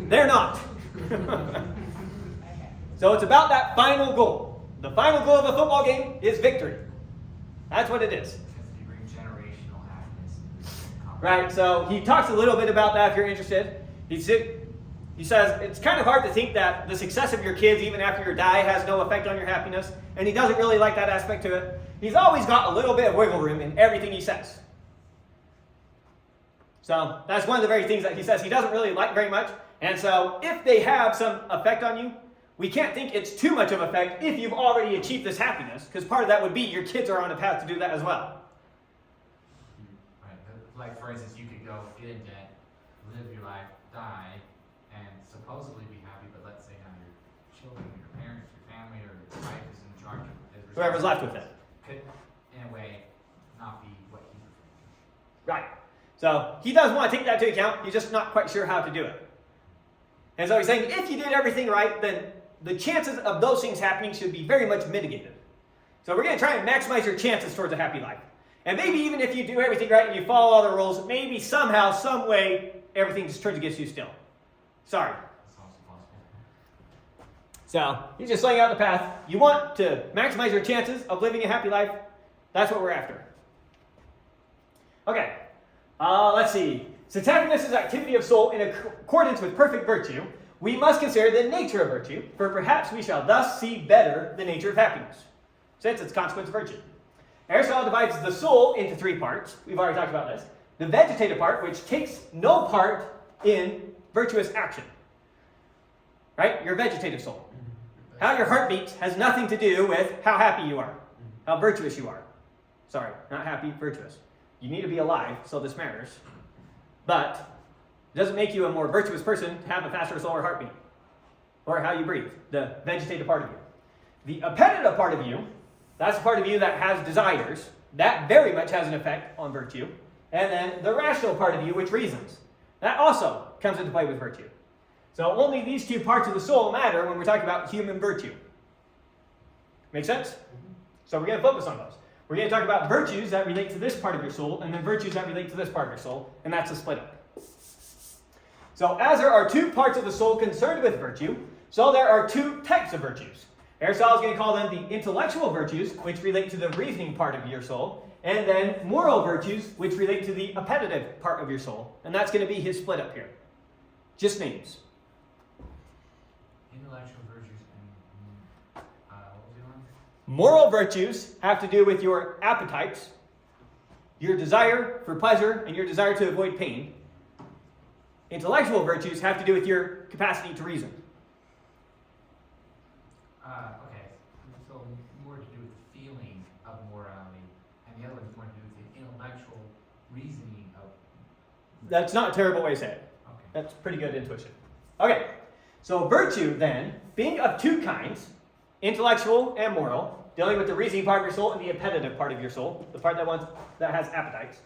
They're not. So it's about that final goal. The final goal of a football game is victory. That's what it is. You bring generational happiness. Right, so he talks a little bit about that if you're interested. He says it's kind of hard to think that the success of your kids, even after you die, has no effect on your happiness. And he doesn't really like that aspect to it. He's always got a little bit of wiggle room in everything he says. So that's one of the very things that he says he doesn't really like very much. And so if they have some effect on you, we can't think it's too much of effect if you've already achieved this happiness, because part of that would be your kids are on a path to do that as well. Right. Like, for instance, you could go get in debt, live your life, die, and supposedly be happy, but let's say now your children, your parents, your family, or your wife is in charge of it. Whoever's left with it. Could, in a way, not be what he's referring to. Right. So he does want to take that into account. He's just not quite sure how to do it. And so he's saying if you did everything right, then the chances of those things happening should be very much mitigated. So we're going to try and maximize your chances towards a happy life. And maybe even if you do everything right and you follow all the rules, maybe somehow, some way, everything just turns against you still. Sorry. That's also possible. So he's just laying out the path. You want to maximize your chances of living a happy life. That's what we're after. Okay. Let's see. Since happiness is activity of soul in accordance with perfect virtue, we must consider the nature of virtue, for perhaps we shall thus see better the nature of happiness, since it's consequence of virtue. Aristotle divides the soul into three parts. We've already talked about this. The vegetative part, which takes no part in virtuous action. Right? Your vegetative soul. How your heart beats has nothing to do with how happy you are, how virtuous you are. Sorry, not happy, virtuous. You need to be alive, so this matters. But it doesn't make you a more virtuous person to have a faster, slower heartbeat. Or how you breathe, the vegetative part of you. The appetitive part of you, that's the part of you that has desires. That very much has an effect on virtue. And then the rational part of you, which reasons. That also comes into play with virtue. So only these two parts of the soul matter when we're talking about human virtue. Make sense? So we're going to focus on those. We're going to talk about virtues that relate to this part of your soul, and then virtues that relate to this part of your soul, and that's a split up. So as there are two parts of the soul concerned with virtue, so there are two types of virtues. Aristotle is going to call them the intellectual virtues, which relate to the reasoning part of your soul, and then moral virtues, which relate to the appetitive part of your soul. And that's going to be his split up here. Just Intellectual virtues and what was the other one? Moral virtues have to do with your appetites, your desire for pleasure, and your desire to avoid pain. Intellectual virtues have to do with your capacity to reason. Okay, so more to do with the feeling of morality, and the other one's more to do with the intellectual reasoning of... That's not a terrible way to say it. Okay. That's pretty good intuition. Okay, so virtue then, being of two kinds, intellectual and moral, dealing with the reasoning part of your soul and the appetitive part of your soul, the part that has appetites.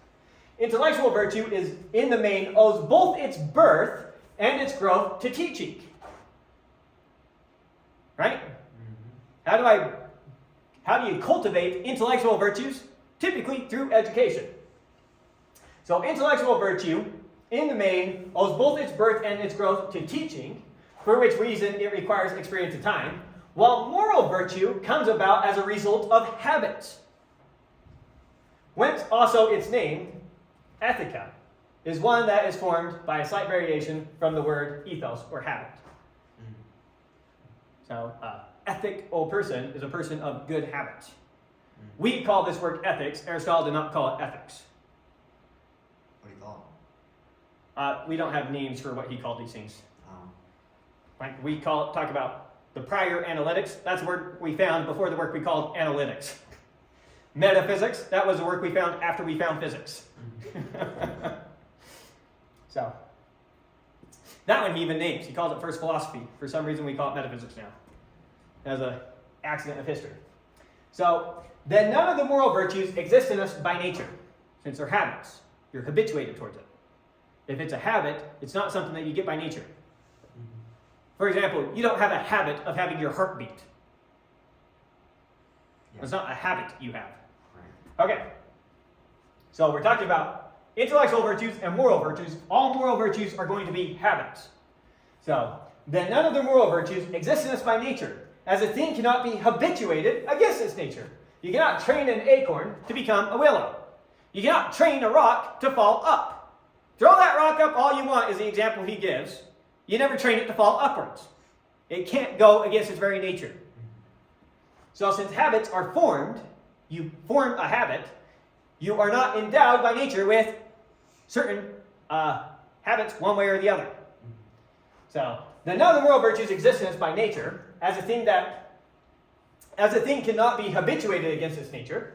Intellectual virtue is, in the main, owes both its birth and its growth to teaching. Right? How do you cultivate intellectual virtues? Typically through education. So intellectual virtue, in the main, owes both its birth and its growth to teaching, for which reason it requires experience of time, while moral virtue comes about as a result of habits. Whence also its name, ethica, is one that is formed by a slight variation from the word ethos, or habit. So, ethical person is a person of good habits. We call this work ethics. Aristotle did not call it ethics. What do you call We don't have names for what he called these things. it? Like we talk about the prior analytics. That's the word we found before the work we called analytics. Metaphysics, that was the work we found after we found physics. So, that one he even names. He calls it first philosophy. For some reason we call it metaphysics now, as an accident of history. So, then none of the moral virtues exist in us by nature, since they're habits. You're habituated towards it. If it's a habit, it's not something that you get by nature. For example, you don't have a habit of having your heart beat. It's not a habit you have. Right. Okay. So we're talking about intellectual virtues and moral virtues. All moral virtues are going to be habits. So, then none of the moral virtues exist in us by nature, as a thing cannot be habituated against its nature. You cannot train an acorn to become a willow. You cannot train a rock to fall up. Throw that rock up all you want is the example he gives. You never train it to fall upwards. It can't go against its very nature. So since habits are formed, you form a habit, you are not endowed by nature with certain habits one way or the other. So, then none of the moral virtues exist in us by nature, as a thing cannot be habituated against its nature.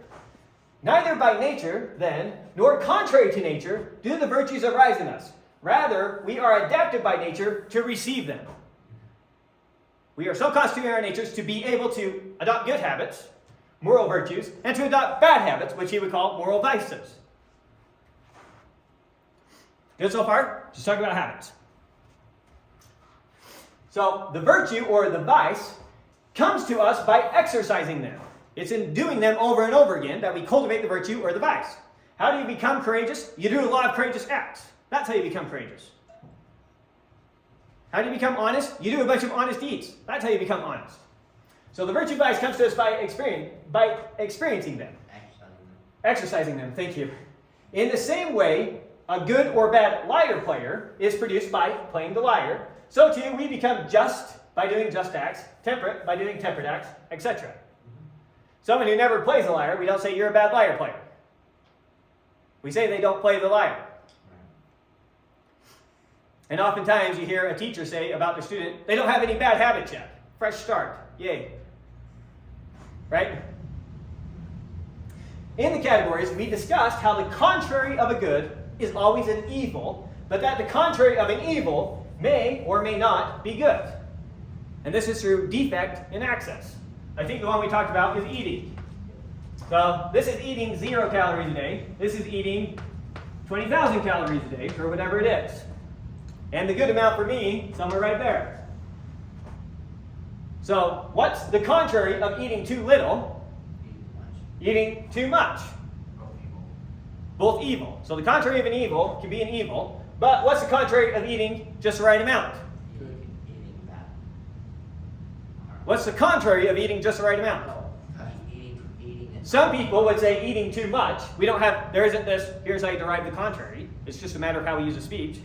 Neither by nature, then, nor contrary to nature, do the virtues arise in us. Rather, we are adapted by nature to receive them. We are so constituted in our natures to be able to adopt good habits, moral virtues, and to adopt bad habits, which he would call moral vices. Good so far? Just talking about habits. So the virtue or the vice comes to us by exercising them. It's in doing them over and over again that we cultivate the virtue or the vice. How do you become courageous? You do a lot of courageous acts. That's how you become courageous. How do you become honest? You do a bunch of honest deeds. That's how you become honest. So the virtue vice comes to us by experiencing them. Exercising them, thank you. In the same way, a good or bad lyre player is produced by playing the lyre. So too, we become just by doing just acts, temperate by doing temperate acts, etc. Someone who never plays the lyre, we don't say you're a bad lyre player. We say they don't play the lyre. And oftentimes you hear a teacher say about their student, they don't have any bad habits yet. Fresh start. Yay. Right? In the categories, we discussed how the contrary of a good is always an evil, but that the contrary of an evil may or may not be good. And this is through defect in access. I think the one we talked about is eating. So this is eating 0 calories a day. This is eating 20,000 calories a day, or whatever it is. And the good amount for me, somewhere right there. So what's the contrary of eating too little? Eating too much. Both evil. So the contrary of an evil can be an evil. But what's the contrary of eating just the right amount? Eating that. What's the contrary of eating just the right amount? Eating it. Some people would say eating too much. There isn't this, here's how you derive the contrary. It's just a matter of how we use the speech.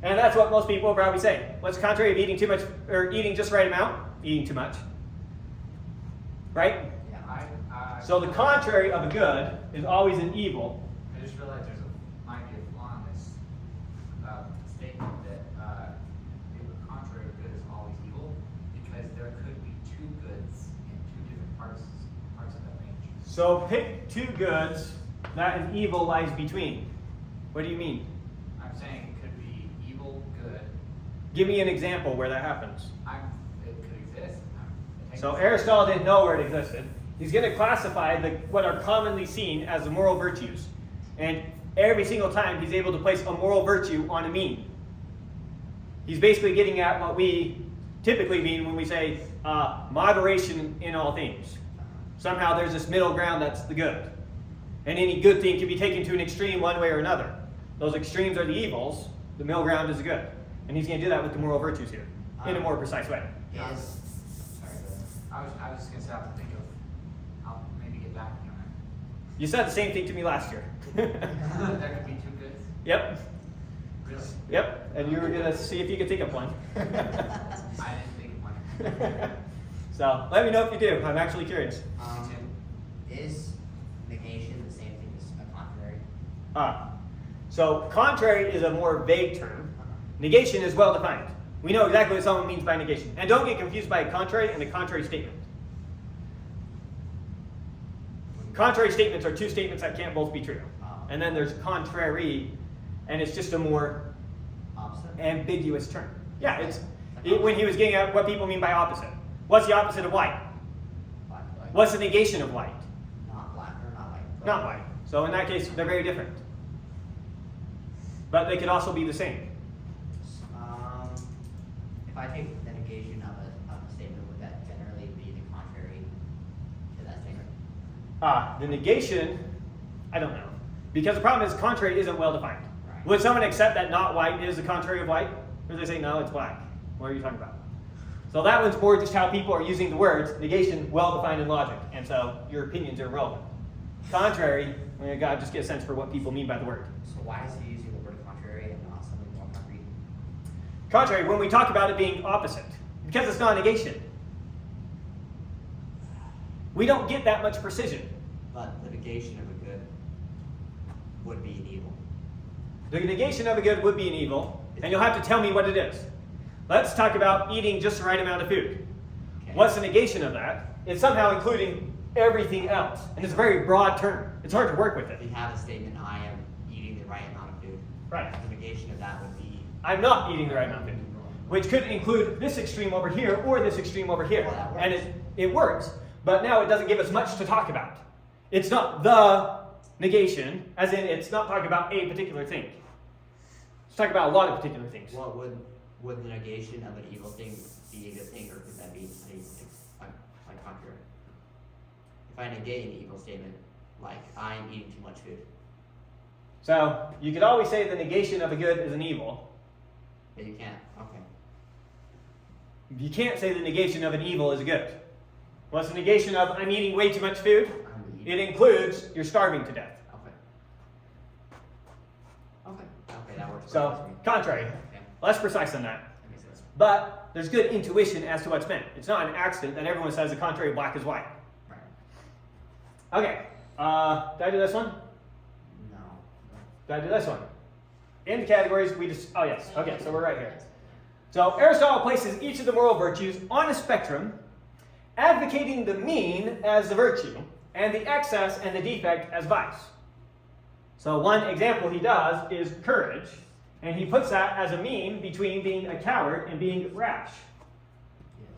And that's what most people will probably say. What's the contrary of eating too much, or eating just the right amount? Eating too much. Right? Yeah. So the contrary of a good is always an evil. I just realized might be a flaw in this statement that the contrary of good is always evil, because there could be two goods in two different parts of that range. So pick two goods that an evil lies between. What do you mean? I'm saying it could be evil, good. Give me an example where that happens. It could exist. So Aristotle didn't know where it existed. He's going to classify what are commonly seen as the moral virtues. And every single time he's able to place a moral virtue on a mean. He's basically getting at what we typically mean when we say moderation in all things. Somehow there's this middle ground that's the good. And any good thing can be taken to an extreme one way or another. Those extremes are the evils, the middle ground is the good. And he's going to do that with the moral virtues here, in a more precise way. Sorry, go ahead. I was just going to say, I have to think of, I'll maybe get back to you on You said the same thing to me last year. that. There could be two goods. Yep. Really? Yep. And you were going to see if you could think of one. I didn't think of one. So let me know if you do. I'm actually curious. Is negation the same thing as a contrary? So contrary is a more vague term. Negation is well defined. We know exactly what someone means by negation. And don't get confused by a contrary and a contrary statement. Contrary statements are two statements that can't both be true. And then there's contrary, and it's just a more Opposite? ambiguous term. Yeah, when he was getting at what people mean by opposite. What's the opposite of white? Black. What's the negation of white? Not black or not white. Not white. So in that case, they're very different. But they could also be the same. If I take the negation of a statement, would that generally be the contrary to that statement? The negation, I don't know. Because the problem is contrary isn't well defined. Right. Would someone accept that not white is the contrary of white? Or do they say, no, it's black? What are you talking about? So that one's more just how people are using the words. Negation, well defined in logic. And so your opinions are irrelevant. Contrary, we gotta just get a sense for what people mean by the word. So why is he using the word contrary and not something more concrete? Contrary, when we talk about it being opposite, because it's not a negation. We don't get that much precision. But the negation of a good would be an evil. The negation of a good would be an evil, and you'll have to tell me what it is. Let's talk about eating just the right amount of food. Okay. What's the negation of that? It's somehow including everything else, and it's a very broad term. It's hard to work with it. If you have a statement, I am eating the right amount of food. Right. The negation of that would be. I'm not eating the right amount of food, which could include this extreme over here or this extreme over here. Well, that works. And it works, but now it doesn't give us much to talk about. It's not the negation, as in it's not talking about a particular thing. It's talking about a lot of particular things. What would the negation of an evil thing be a good thing, or could that be like contrary? If I negate an evil statement, like I'm eating too much food, So you could always say the negation of a good is an evil. but you can't. Okay. You can't say the negation of an evil is a good. What's the negation of I'm eating way too much food? I'm It eating. includes you're starving to death. Okay. Okay, that works. So, for me. contrary. Okay, Less precise than that. that makes sense. But there's good intuition as to what's meant. It's not an accident that everyone says the contrary of black is white. Right. Okay. Did I do this one? No. Did I do this one? In the categories, we just, oh yes. Okay, so we're right here. So Aristotle places each of the moral virtues on a spectrum, advocating the mean as the virtue, and the excess and the defect as vice. So one example he does is courage, and he puts that as a mean between being a coward and being rash.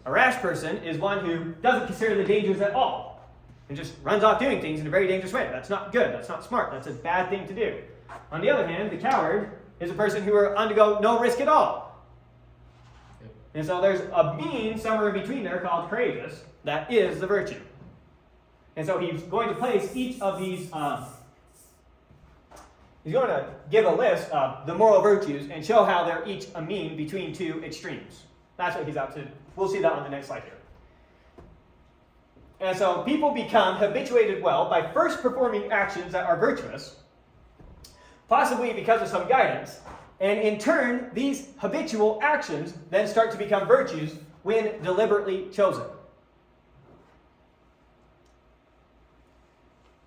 A rash person is one who doesn't consider the dangers at all, and just runs off doing things in a very dangerous way. That's not good, that's not smart, that's a bad thing to do. On the other hand, the coward is a person who will undergo no risk at all. And so there's a mean somewhere in between there called courageous, that is the virtue. And so he's going to place each of these, he's going to give a list of the moral virtues and show how they're each a mean between two extremes. That's what he's up to. We'll see that on the next slide here. And so people become habituated well by first performing actions that are virtuous, possibly because of some guidance, and in turn, these habitual actions then start to become virtues when deliberately chosen.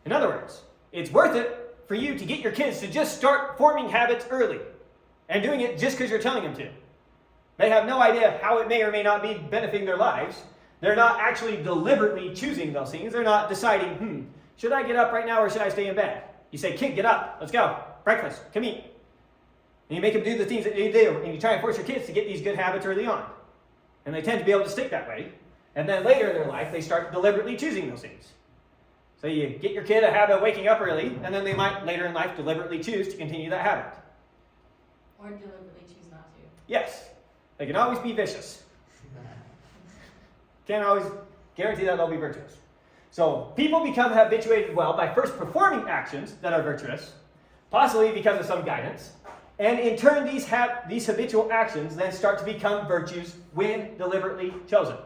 In other words, it's worth it for you to get your kids to just start forming habits early and doing it just because you're telling them to. They have no idea how it may or may not be benefiting their lives. They're not actually deliberately choosing those things. They're not deciding, should I get up right now or should I stay in bed? You say, kid, get up, let's go, breakfast, come eat. And you make them do the things that they do, and you try and force your kids to get these good habits early on. And they tend to be able to stick that way. And then later in their life, they start deliberately choosing those things. So you get your kid a habit of waking up early, and then they might later in life deliberately choose to continue that habit. Or deliberately choose not to. Yes, they can always be vicious. Can't always guarantee that they'll be virtuous. So people become habituated well by first performing actions that are virtuous, possibly because of some guidance, and in turn these habitual actions then start to become virtues when deliberately chosen.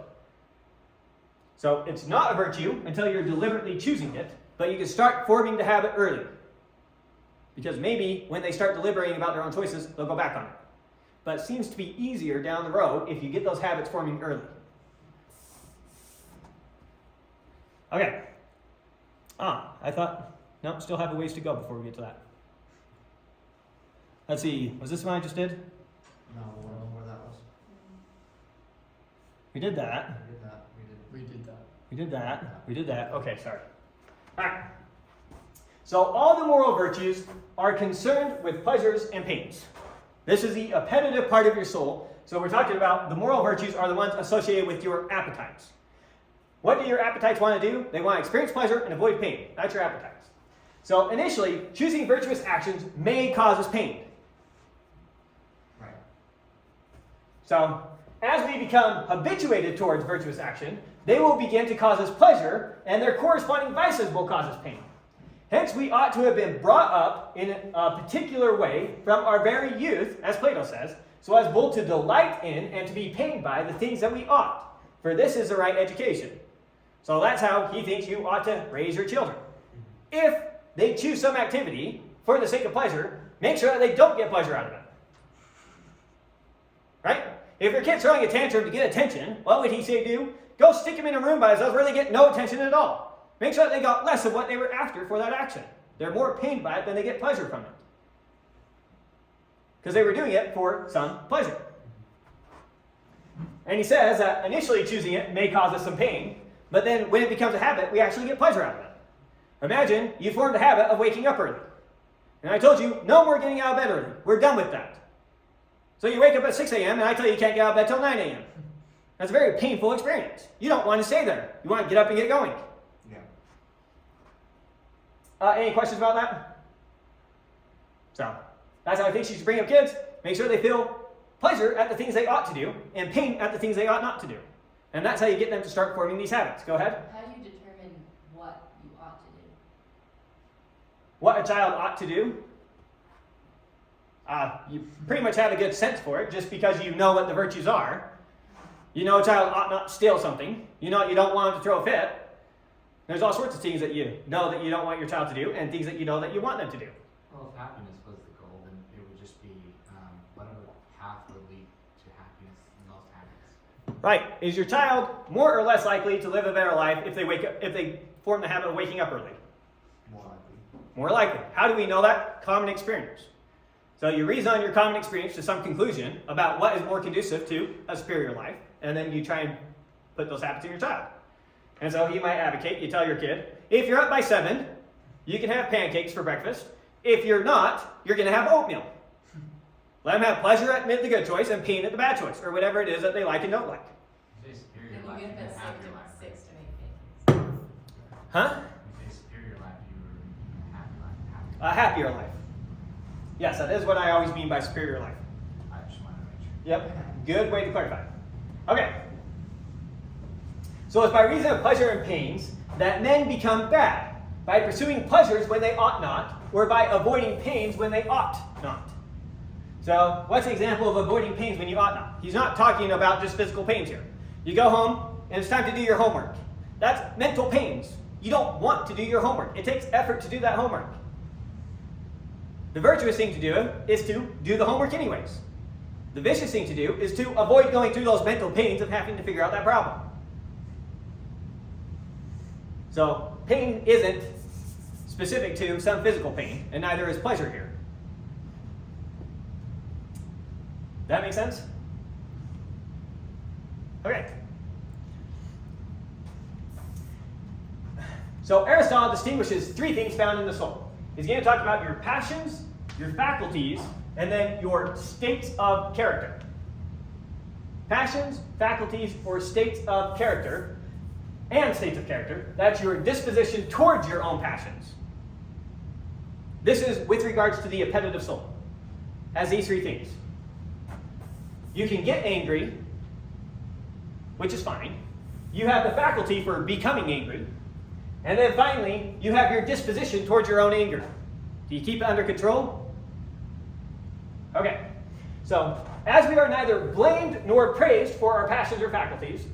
So it's not a virtue until you're deliberately choosing it, but you can start forming the habit early. Because maybe when they start deliberating about their own choices, they'll go back on it. But it seems to be easier down the road if you get those habits forming early. Okay. I thought, no, still have a ways to go before we get to that. Let's see, was this one I just did? No, I don't know where that was. We did that. We did that. We did that. We did that. We did that. Okay, sorry. All right. So all the moral virtues are concerned with pleasures and pains. This is the appetitive part of your soul. So we're talking about the moral virtues are the ones associated with your appetites. What do your appetites want to do? They want to experience pleasure and avoid pain. That's your appetites. So initially, choosing virtuous actions may cause us pain. Right. So as we become habituated towards virtuous action, they will begin to cause us pleasure, and their corresponding vices will cause us pain. Hence, we ought to have been brought up in a particular way from our very youth, as Plato says, so as both to delight in and to be pained by the things that we ought. For this is the right education. So that's how he thinks you ought to raise your children. If they choose some activity for the sake of pleasure, make sure that they don't get pleasure out of it. Right? If your kid's throwing a tantrum to get attention, what would he say do? Go stick him in a room by themselves where they get no attention at all. Make sure that they got less of what they were after for that action. They're more pained by it than they get pleasure from it. Because they were doing it for some pleasure. And he says that initially choosing it may cause us some pain, but then when it becomes a habit, we actually get pleasure out of it. Imagine you formed a habit of waking up early. And I told you, no more getting out of bed early. We're done with that. So you wake up at 6 a.m. and I tell you you can't get out of bed till 9 a.m. That's a very painful experience. You don't want to stay there. You want to get up and get going. Yeah. Any questions about that? So, that's how I think you should bring up kids. Make sure they feel pleasure at the things they ought to do and pain at the things they ought not to do. And that's how you get them to start forming these habits. Go ahead. How do you determine what you ought to do? What a child ought to do? You pretty much have a good sense for it just because you know what the virtues are. You know a child ought not steal something. You know you don't want them to throw a fit. There's all sorts of things that you know that you don't want your child to do and things that you know that you want them to do. Well, if happiness was the goal, then it would just be whatever path would lead to happiness and most happiness. Right. Is your child more or less likely to live a better life if they form the habit of waking up early? More likely. More likely. How do we know that? Common experience. So you reason on your common experience to some conclusion about what is more conducive to a superior life, and then you try and put those habits in your child. And so you might advocate, you tell your kid, if you're up by 7, you can have pancakes for breakfast. If you're not, you're going to have oatmeal. Let them have pleasure at the good choice and pain at the bad choice, or whatever it is that they like and don't like. You say superior Then life, you you get mean that happier life. Right? six to make pancakes. Huh? You say superior life, you were a happy life. A happier life. Yes, that is what I always mean by superior life. I just wanted to make sure. Yep, good way to clarify. Okay. So it's by reason of pleasure and pains that men become bad, by pursuing pleasures when they ought not, or by avoiding pains when they ought not. So what's the example of avoiding pains when you ought not? He's not talking about just physical pains here. You go home and it's time to do your homework. That's mental pains. You don't want to do your homework. It takes effort to do that homework. The virtuous thing to do is to do the homework anyways. The vicious thing to do is to avoid going through those mental pains of having to figure out that problem. So pain isn't specific to some physical pain, and neither is pleasure here. That make sense? Okay. So Aristotle distinguishes 3 things found in the soul. He's going to talk about your passions, your faculties, and then your states of character. Passions, faculties, or states of character, and states of character, that's your disposition towards your own passions. This is with regards to the appetitive soul. Has these 3 things. You can get angry, which is fine. You have the faculty for becoming angry. And then finally, you have your disposition towards your own anger. Do you keep it under control? Okay. So, as we are neither blamed nor praised for our passions or faculties,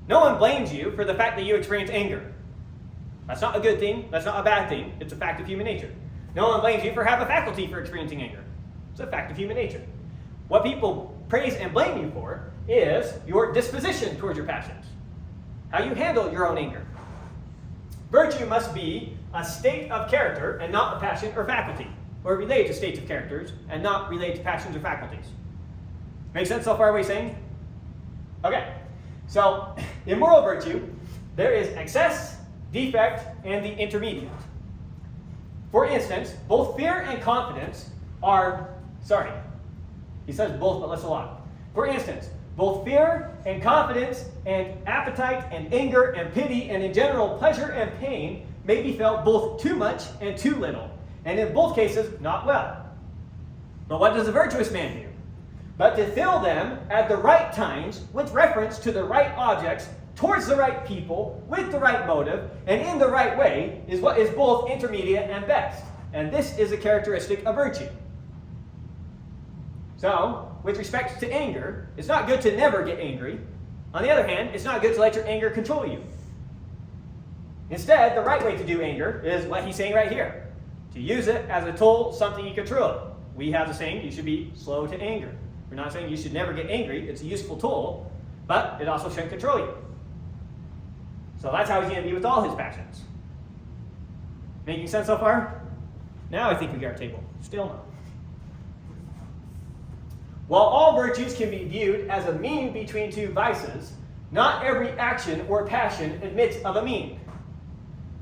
no one blames you for the fact that you experience anger. That's not a good thing. That's not a bad thing. It's a fact of human nature. No one blames you for having a faculty for experiencing anger. It's a fact of human nature. What people praise and blame you for is your disposition towards your passions. How you handle your own anger. Virtue must be a state of character and not a passion or faculty, or related to states of characters and not related to passions or faculties. Make sense so far what he's saying? Okay, so in moral virtue, there is excess, defect, and the intermediate. For instance, both fear and confidence are, he says both, but less a lot. For instance, both fear and confidence and appetite and anger and pity and in general pleasure and pain may be felt both too much and too little, and in both cases not well. But what does a virtuous man do? But to fill them at the right times with reference to the right objects towards the right people, with the right motive, and in the right way is what is both intermediate and best. And this is a characteristic of virtue. So, with respect to anger, it's not good to never get angry. On the other hand, it's not good to let your anger control you. Instead, the right way to do anger is what he's saying right here. To use it as a tool, something you control. We have the saying, you should be slow to anger. We're not saying you should never get angry. It's a useful tool, but it also shouldn't control you. So that's how he's going to be with all his passions. Making sense so far? Now I think we got our table. Still no. While all virtues can be viewed as a mean between two vices, not every action or passion admits of a mean.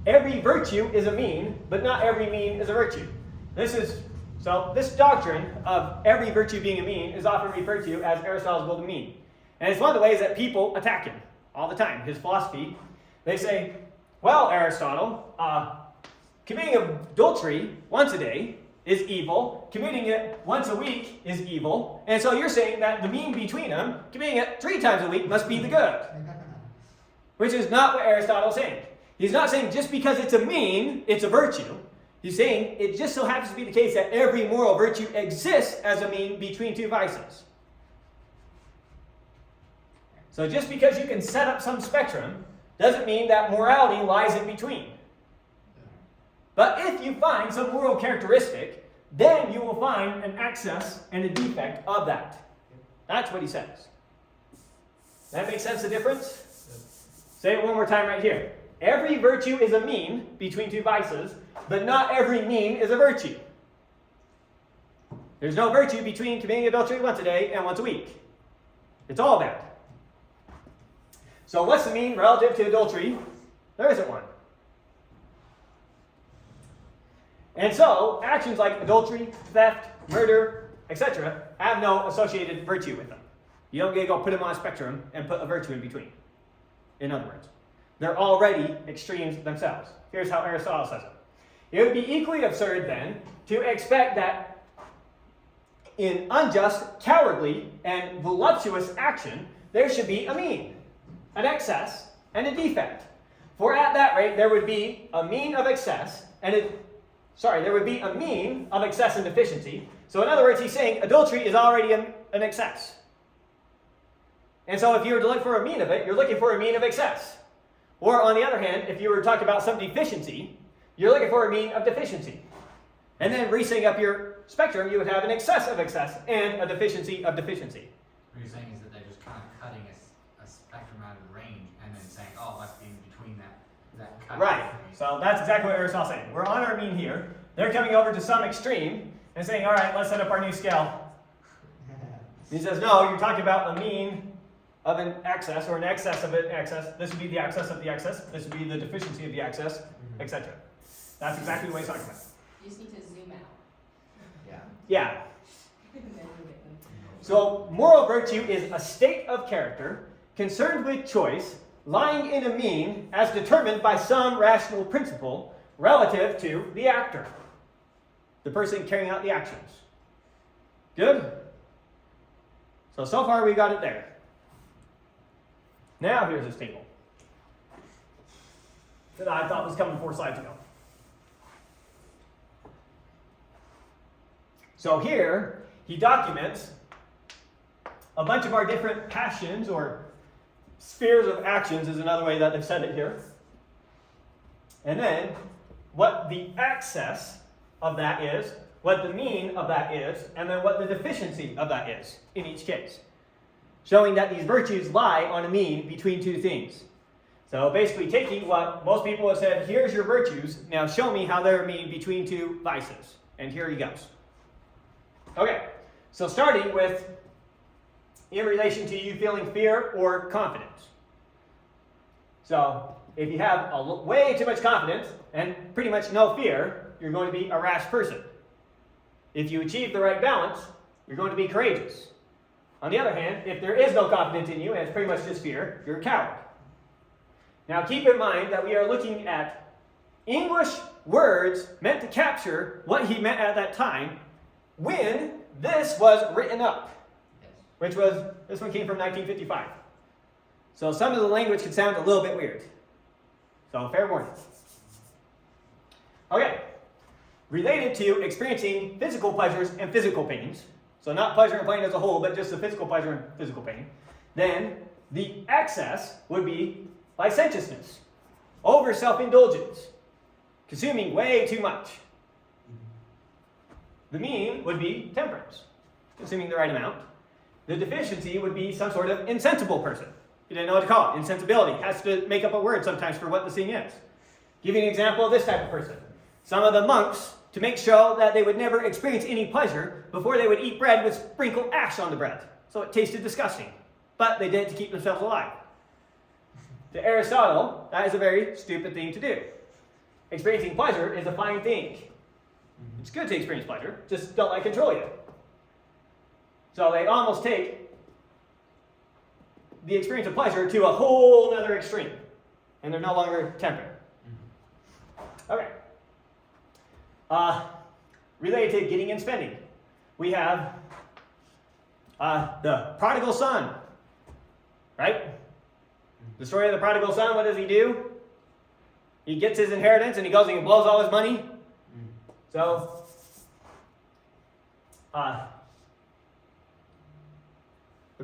Every virtue is a mean, but not every mean is a virtue. This doctrine of every virtue being a mean is often referred to as Aristotle's golden mean. And it's one of the ways that people attack him all the time. His philosophy, they say, well, Aristotle, committing adultery once a day is evil. Committing it once a week is evil. And so you're saying that the mean between them, committing it 3 times a week, must be the good. Which is not what Aristotle's saying. He's not saying just because it's a mean, it's a virtue. He's saying it just so happens to be the case that every moral virtue exists as a mean between two vices. So just because you can set up some spectrum doesn't mean that morality lies in between. But if you find some moral characteristic, then you will find an excess and a defect of that. That's what he says. That makes sense, the difference? Say it one more time right here. Every virtue is a mean between two vices, but not every mean is a virtue. There's no virtue between committing adultery once a day and once a week. It's all bad. So what's the mean relative to adultery? There isn't one. And so, actions like adultery, theft, murder, etc. have no associated virtue with them. You don't get to go put them on a spectrum and put a virtue in between. In other words, they're already extremes themselves. Here's how Aristotle says it. It would be equally absurd, then, to expect that in unjust, cowardly, and voluptuous action, there should be a mean, an excess, and a defect. For at that rate, there would be a mean of excess, there would be a mean of excess and deficiency. So in other words, he's saying adultery is already an excess. And so if you were to look for a mean of it, you're looking for a mean of excess. Or on the other hand, if you were to talk about some deficiency, you're looking for a mean of deficiency. And then resetting up your spectrum, you would have an excess of excess and a deficiency of deficiency. What you're saying is that they're just kind of cutting a spectrum out of the range and then saying, oh, that's being between that cut. Right. So that's exactly what Aristotle's saying. We're on our mean here. They're coming over to some extreme and saying, all right, let's set up our new scale. He says, no, you're talking about a mean of an excess or an excess of an excess. This would be the excess of the excess. This would be the deficiency of the excess, etc. That's exactly the way he's talking about it. You just need to zoom out. Yeah. And then you get them. So moral virtue is a state of character concerned with choice, lying in a mean as determined by some rational principle relative to the actor, the person carrying out the actions. Good? So far we got it there. Now here's this table that I thought was coming 4 slides ago. So here, he documents a bunch of our different passions, or spheres of actions is another way that they've said it here. And then, what the excess of that is, what the mean of that is, and then what the deficiency of that is in each case. Showing that these virtues lie on a mean between two things. So basically taking what most people have said, here's your virtues, now show me how they're a mean between two vices. And here he goes. Okay, so starting with in relation to you feeling fear or confidence. So if you have way too much confidence and pretty much no fear, you're going to be a rash person. If you achieve the right balance, you're going to be courageous. On the other hand, if there is no confidence in you and it's pretty much just fear, you're a coward. Now keep in mind that we are looking at English words meant to capture what he meant at that time when this was written up. Which was, this one came from 1955. So some of the language can sound a little bit weird. So fair warning. Okay. Related to experiencing physical pleasures and physical pains, so not pleasure and pain as a whole, but just the physical pleasure and physical pain, then the excess would be licentiousness, over self-indulgence, consuming way too much. The mean would be temperance, consuming the right amount. The deficiency would be some sort of insensible person. You didn't know what to call it. Insensibility. Has to make up a word sometimes for what the thing is. Give you an example of this type of person. Some of the monks, to make sure that they would never experience any pleasure, before they would eat bread, would sprinkle ash on the bread. So it tasted disgusting. But they did it to keep themselves alive. To Aristotle, that is a very stupid thing to do. Experiencing pleasure is a fine thing. It's good to experience pleasure, just don't let it control you. So they almost take the experience of pleasure to a whole other extreme. And they're no longer temperate. Okay. Related to getting and spending, we have the prodigal son, right? The story of the prodigal son, what does he do? He gets his inheritance and he goes and he blows all his money. So, the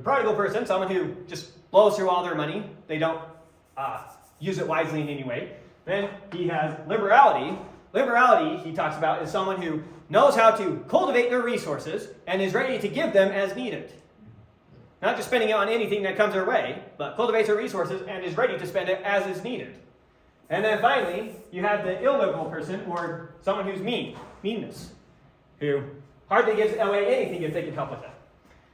prodigal person, someone who just blows through all their money, they don't use it wisely in any way. Then he has liberality. Liberality, he talks about, is someone who knows how to cultivate their resources and is ready to give them as needed. Not just spending it on anything that comes their way, but cultivates their resources and is ready to spend it as is needed. And then finally, you have the illiberal person, or someone who's meanness, who hardly gives away anything if they can help with it.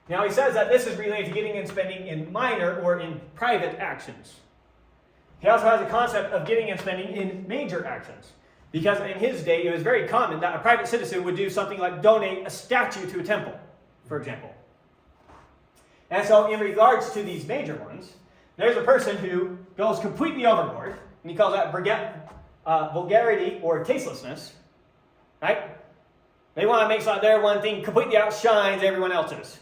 Now he says that this is related to getting and spending in minor or in private actions. He also has a concept of getting and spending in major actions. Because in his day, it was very common that a private citizen would do something like donate a statue to a temple, for example. And so in regards to these major ones, there's a person who goes completely overboard, and he calls that vulgarity or tastelessness, right? They want to make sure that their one thing completely outshines everyone else's.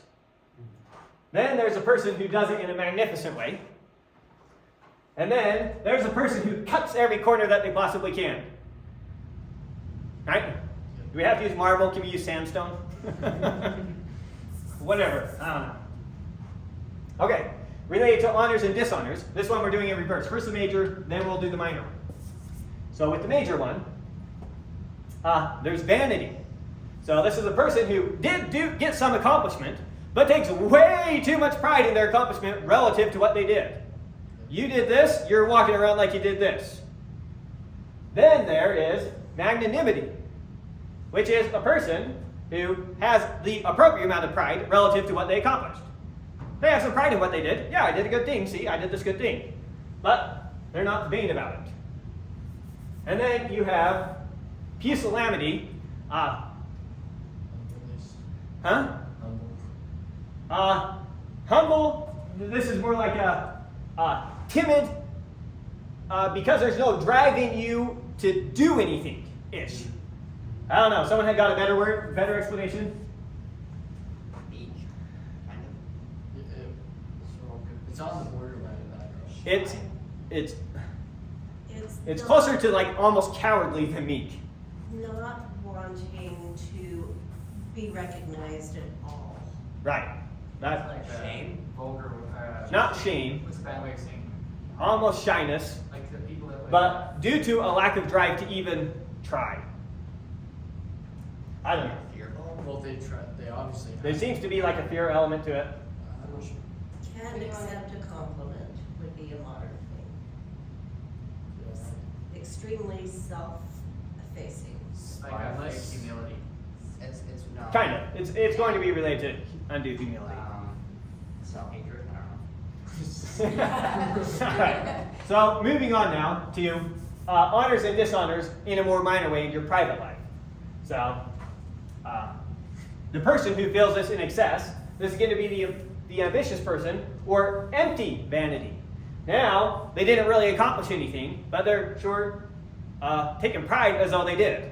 Then there's a person who does it in a magnificent way. And then there's a person who cuts every corner that they possibly can. Right? Do we have to use marble? Can we use sandstone? Whatever. I don't know. Okay. Related to honors and dishonors. This one we're doing in reverse. First the major, then we'll do the minor one. So with the major one, there's vanity. So this is a person who did get some accomplishment, but takes way too much pride in their accomplishment relative to what they did. You did this, you're walking around like you did this. Then there is magnanimity, which is a person who has the appropriate amount of pride relative to what they accomplished. They have some pride in what they did. Yeah, I did a good thing. See, I did this good thing. But they're not vain about it. And then you have pusillanimity. Humble. This is more like a timid, because there's no drive in you to do anything-ish. I don't know. Someone had got a better word, better explanation? Meek, kind of. It's on the borderline of that. It's closer to like almost cowardly than meek. Not wanting to be recognized at all. Right. Not Like Shame? Vulgar. Not shame. What's a bad way of saying? Almost shyness, Like the people that. but due to a lack of drive to even try. I don't know. Fearful? Well, they obviously have. There seems to be like a fear element to it. Can't accept a compliment would be a modern thing. Extremely self-effacing. Like a fake humility. It's no. Kind of. It's going to be related to undue humility. Self-hatred, I don't know. Alright. So moving on now to honors and dishonors in a more minor way in your private life. So the person who feels this in excess, this is going to be the ambitious person or empty vanity. Now, they didn't really accomplish anything, but they're sure taking pride as though they did.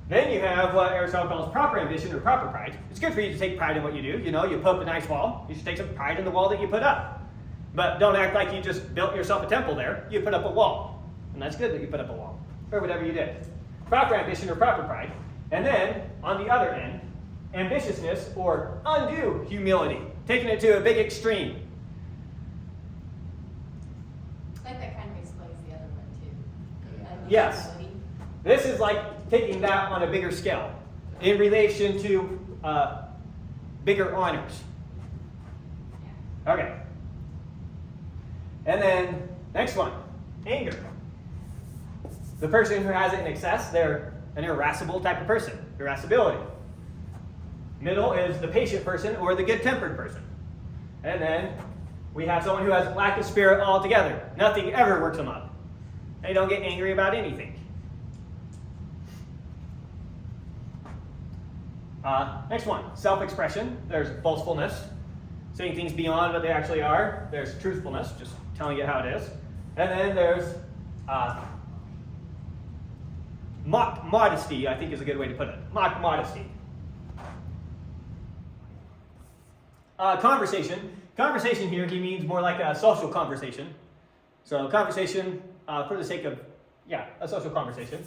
Then you have what Aristotle calls proper ambition or proper pride. It's good for you to take pride in what you do. You know, you put up a nice wall. You should take some pride in the wall that you put up. But don't act like you just built yourself a temple there. You put up a wall. And that's good that you put up a wall. Or whatever you did. Proper ambition or proper pride. And then, on the other end, ambitiousness or undue humility. Taking it to a big extreme. I think that kind of explains the other one too. Yes. This is like taking that on a bigger scale. In relation to bigger honors. Okay. And then, next one, anger. The person who has it in excess, they're an irascible type of person, irascibility. Middle is the patient person or the good-tempered person. And then we have someone who has lack of spirit altogether. Nothing ever works them up. They don't get angry about anything. Next one, self-expression. There's boastfulness, saying things beyond what they actually are. There's truthfulness, just telling you how it is. And then there's mock modesty, I think is a good way to put it. Mock modesty. Conversation. Conversation here, he means more like a social conversation. So conversation for the sake of, a social conversation.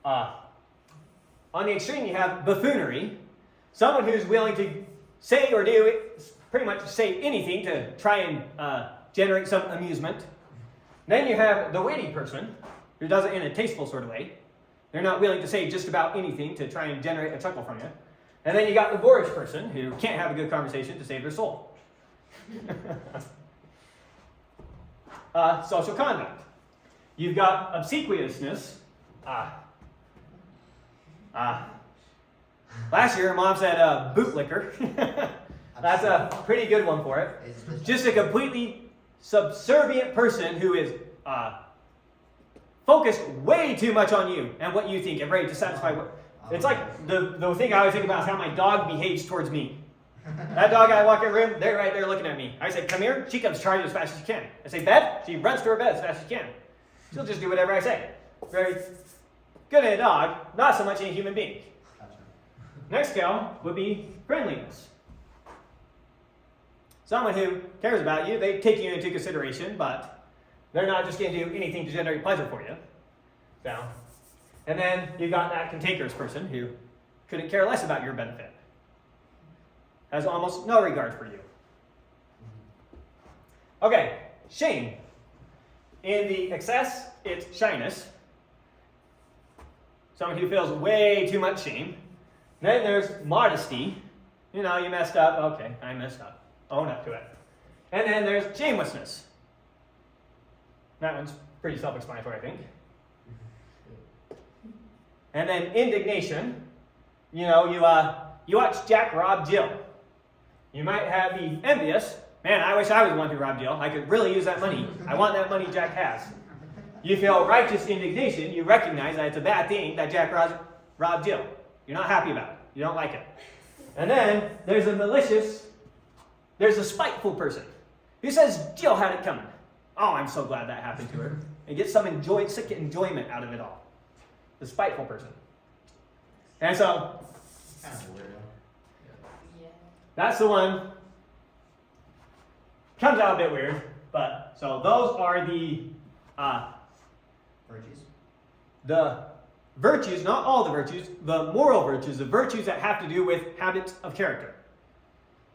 On the extreme, you have buffoonery. Someone who's willing to say or do it, pretty much say anything to try and generate some amusement. Then you have the witty person, who does it in a tasteful sort of way. They're not willing to say just about anything to try and generate a chuckle from you. And then you got the boorish person, who can't have a good conversation to save their soul. Social conduct. You've got obsequiousness. Last year, Mom said bootlicker. That's a pretty good one for it. Just a completely subservient person who is focused way too much on you and what you think and ready to satisfy what. It's like the thing I always think about is how my dog behaves towards me. That dog, I walk in the room, they're right there looking at me. I say, come here. She comes charging as fast as she can. I say, bed. She runs to her bed as fast as she can. She'll just do whatever I say. Very good in a dog, not so much in a human being. Next scale would be friendliness. Someone who cares about you, they take you into consideration, but they're not just going to do anything to generate pleasure for you. So, and then you've got that cantankerous person who couldn't care less about your benefit. Has almost no regard for you. Okay, shame. In the excess, it's shyness. Someone who feels way too much shame. Then there's modesty. You know, you messed up. Okay, I messed up. Own up to it. And then there's shamelessness. That one's pretty self-explanatory, I think. And then indignation. You know, you watch Jack rob Jill. You might be envious. Man, I wish I was the one who robbed Jill. I could really use that money. I want that money Jack has. You feel righteous indignation. You recognize that it's a bad thing that Jack robbed Jill. You're not happy about it. You don't like it. And then there's a spiteful person who says Jill had it coming. Oh, I'm so glad that happened to her. And get some sick enjoyment out of it all. The spiteful person. And so, Kind of a weirdo. Yeah. that's the one. Comes out a bit weird, but so those are the Virtues. the virtues, not all the virtues, the moral virtues, the virtues that have to do with habits of character.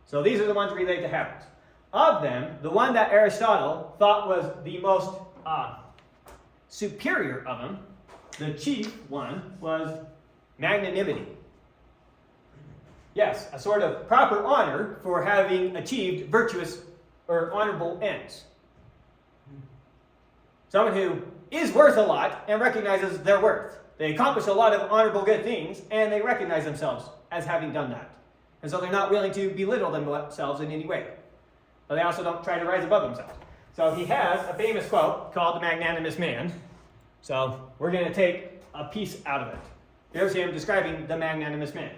So these are the ones related to habits. Of them, the one that Aristotle thought was the most superior of them, the chief one, was magnanimity. Yes, a sort of proper honor for having achieved virtuous or honorable ends. Someone who is worth a lot and recognizes their worth. They accomplish a lot of honorable good things and they recognize themselves as having done that. And so they're not willing to belittle themselves in any way. But they also don't try to rise above themselves. So he has a famous quote called the magnanimous man. So we're going to take a piece out of it. Here's him describing the magnanimous man.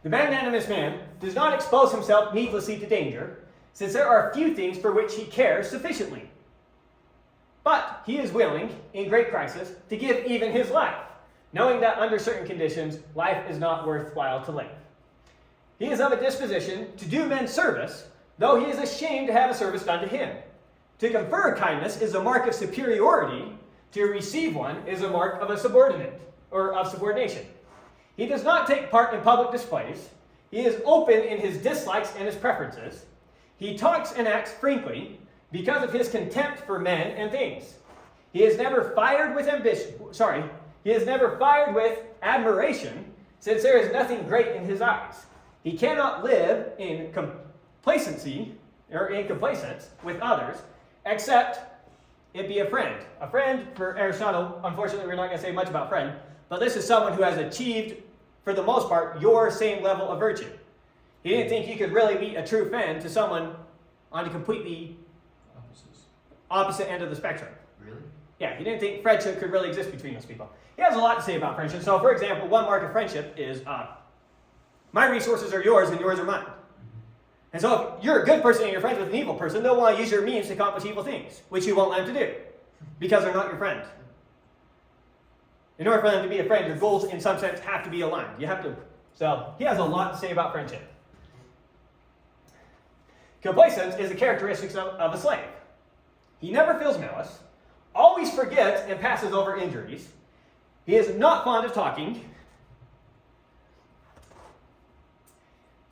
The magnanimous man does not expose himself needlessly to danger, since there are few things for which he cares sufficiently. But he is willing, in great crisis, to give even his life, knowing that under certain conditions, life is not worthwhile to live. He is of a disposition to do men service, though he is ashamed to have a service done to him. To confer kindness is a mark of superiority. To receive one is a mark of a subordinate, or of subordination. He does not take part in public displays. He is open in his dislikes and his preferences. He talks and acts frankly because of his contempt for men and things. He is never fired with he is never fired with admiration, since there is nothing great in his eyes. He cannot live in complacency or in complacence with others, except it be a friend. A friend, for Aristotle, unfortunately we're not going to say much about friend, but this is someone who has achieved, for the most part, your same level of virtue. He didn't think you could really be a true friend to someone on a completely opposite end of the spectrum. Really? Yeah, he didn't think friendship could really exist between those people. He has a lot to say about friendship. So, for example, one mark of friendship is, my resources are yours and yours are mine. And so if you're a good person and you're friends with an evil person, they'll want to use your means to accomplish evil things, which you won't let them to do, because they're not your friend. In order for them to be a friend, your goals, in some sense, have to be aligned. You have to. So, he has a lot to say about friendship. Complacence is a characteristic of a slave. He never feels malice, always forgets and passes over injuries. He is not fond of talking.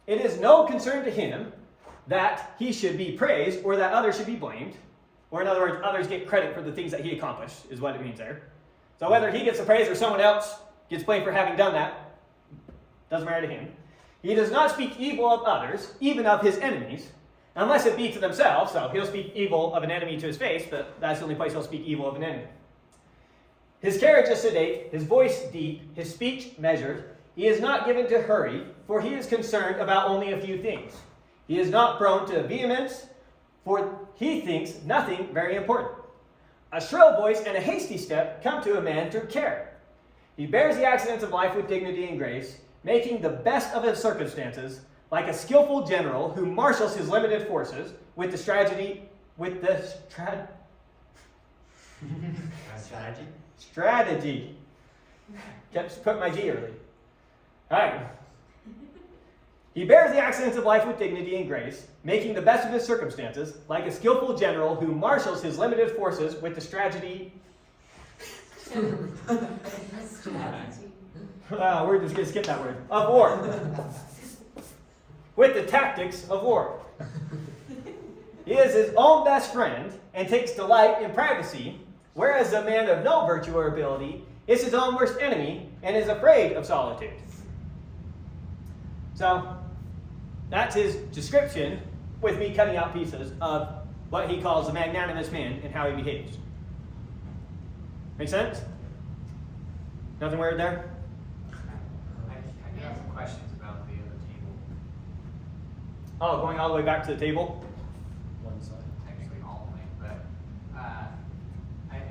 It is no concern to him that he should be praised or that others should be blamed. Or in other words, others get credit for the things that he accomplished, is what it means there. So whether he gets the praise or someone else gets blamed for having done that, doesn't matter to him. He does not speak evil of others, even of his enemies, unless it be to themselves. So he'll speak evil of an enemy to his face, but that's the only place he'll speak evil of an enemy. His carriage is sedate, his voice deep, his speech measured. He is not given to hurry, for he is concerned about only a few things. He is not prone to vehemence, for he thinks nothing very important. A shrill voice and a hasty step come to a man through care. He bears the accidents of life with dignity and grace, making the best of his circumstances, like a skillful general who marshals his limited forces with the strategy. Kept put my G early. All right. He bears the accidents of life with dignity and grace, making the best of his circumstances, like a skillful general who marshals his limited forces with the strategy. We're just going to skip that word. Of war. With the tactics of war. He is his own best friend and takes delight in privacy, whereas the man of no virtue or ability is his own worst enemy and is afraid of solitude. So, that's his description, with me cutting out pieces, of what he calls a magnanimous man and how he behaves. Make sense? Nothing weird there? I do have some questions about the other table. Oh, going all the way back to the table? One side. Technically all the way, but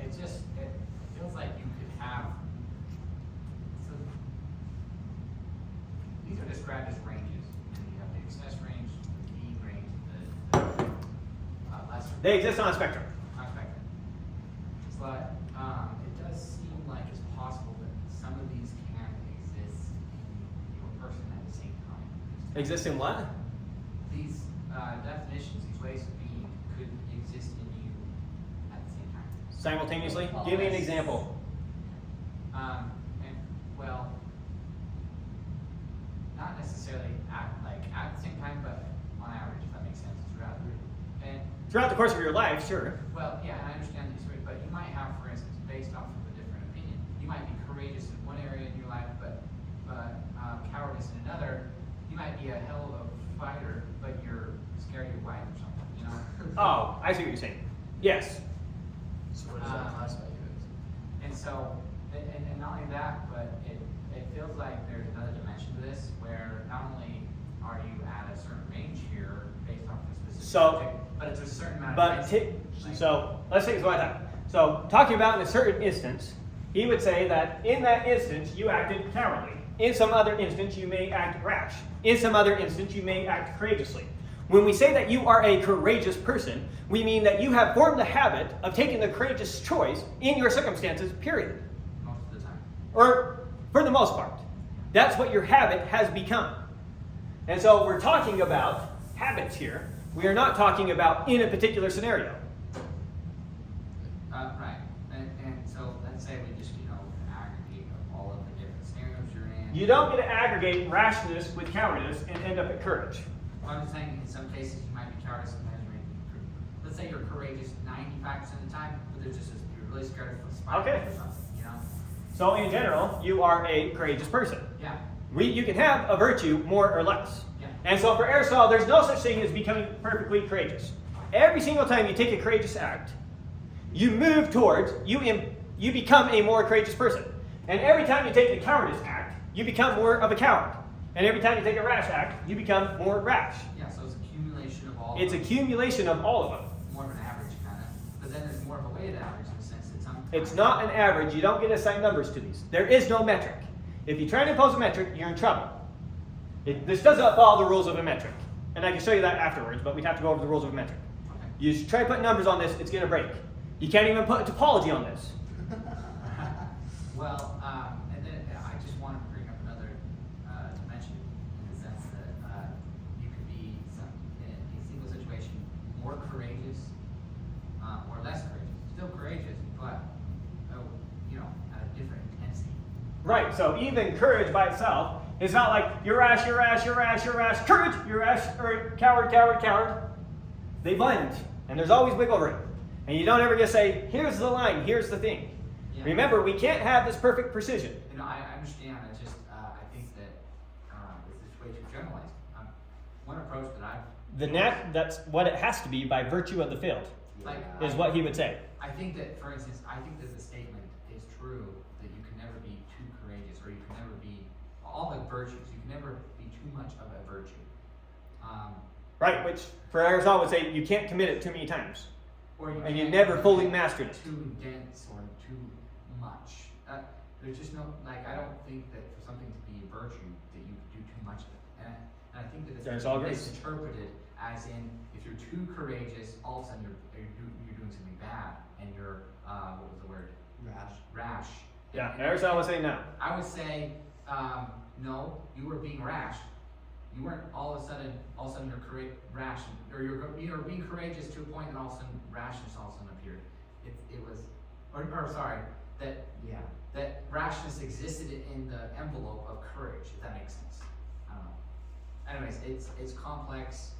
it feels like you could have. So these are described as ranges, and you have the excess range, the mean range, the lesser. They exist on a spectrum. On a spectrum. But it does seem like it's possible that some of these can exist in your person at the same time. Exist in what? These definitions, these ways of being, could exist in you at the same time. Simultaneously? Give me an example. Not necessarily at the same time, but on average, if that makes sense, throughout the and Throughout the course of your life, sure. well, yeah, and I understand these ways, but you might have, for instance, based off of a different opinion, you might be courageous in one area in your life, but cowardice in another. You might be a hell of a fighter, but you're scared of your wife or something, you know? Oh, I see what you're saying. Yes. So what does that classify you as? And so, and not only that, but it feels like there's another dimension to this where not only are you at a certain range here based off a specific subject, but it's a certain amount of So let's take this one time. So talking about in a certain instance, he would say that in that instance you acted cowardly. In some other instance you may act rash. In some other instance you may act courageously. When we say that you are a courageous person, we mean that you have formed the habit of taking the courageous choice in your circumstances, period. most of the time. Or for the most part. That's what your habit has become. And so we're talking about habits here. We are not talking about in a particular scenario. Right. And so let's say we just, an aggregate of all of the different scenarios you're in. You don't get to aggregate rashness with cowardice and end up at courage. I'm just saying, in some cases you might be cowardice, sometimes you might be. Let's say you're courageous 95% of the time, but there's just you're really scared of a spider Okay. or something, So in general, you are a courageous person. Yeah. You can have a virtue more or less. Yeah. And so for Aristotle, there's no such thing as becoming perfectly courageous. Every single time you take a courageous act, you move towards, you become a more courageous person. And every time you take a cowardice act, you become more of a coward. And every time you take a rash act, you become more rash. Yeah, so it's accumulation of all. It's accumulation of all of them. More of an average kind of, but then there's more of a weighted average in the sense that some. It's not an average. You don't get assigned numbers to these. There is no metric. If you try to impose a metric, you're in trouble. This does not follow the rules of a metric. And I can show you that afterwards, but we'd have to go over the rules of a metric. Okay. You try to put numbers on this, it's going to break. You can't even put a topology on this. Well, and then I just want to bring up another dimension in the sense that you could be in a single situation more courageous or less courageous. Still courageous, but at a different intensity. Right, so even courage by itself is not like you're rash, you're rash, you're rash, you're rash, courage, you're rash, or coward, coward, coward. They blend, and there's always wiggle room. And you don't ever just say, here's the line, here's the thing. Yeah. Remember, we can't have this perfect precision. I understand. I just I think that it's way too generalized. One approach that That's what it has to be by virtue of the field, is what he would say. I think that, for instance, I think that the statement is true that you can never be too courageous, or you can never be all the virtues. You can never be too much of a virtue. Right, which for Aristotle would say you can't commit it too many times. And you can't never be fully mastered it. Too dense or too much. There's just no, I don't think that for something to be a virtue that you do too much of it. And I think that it's misinterpreted as in if you're too courageous, all of a sudden you're doing something bad and you're what was the word? Rash. Yeah, Aristotle would say no. I would say no. You were being rash. You weren't all of a sudden you're rash, or you're being courageous to a point, and all of a sudden rashness all of a sudden appeared. It was, that rashness existed in the envelope of courage, if that makes sense. I don't know. Anyways, it's complex.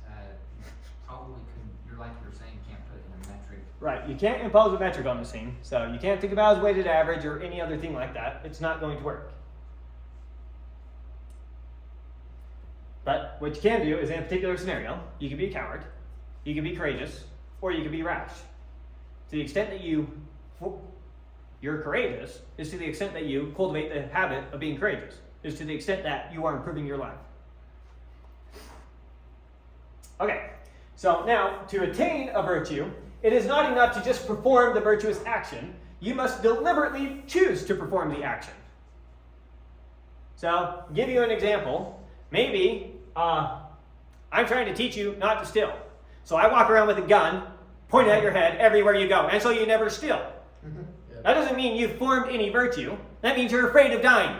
You're like you were saying, can't put it in a metric. Right, you can't impose a metric on this thing, so you can't think about it as weighted average or any other thing like that. It's not going to work. But what you can do is, in a particular scenario, you can be a coward, you can be courageous, or you can be rash. To the extent that you're courageous is to the extent that you cultivate the habit of being courageous, is to the extent that you are improving your life. Okay, so now to attain a virtue, it is not enough to just perform the virtuous action. You must deliberately choose to perform the action. So, I'll give you an example. Maybe I'm trying to teach you not to steal. So I walk around with a gun pointed at your head everywhere you go, and so you never steal. That doesn't mean you've formed any virtue. That means you're afraid of dying.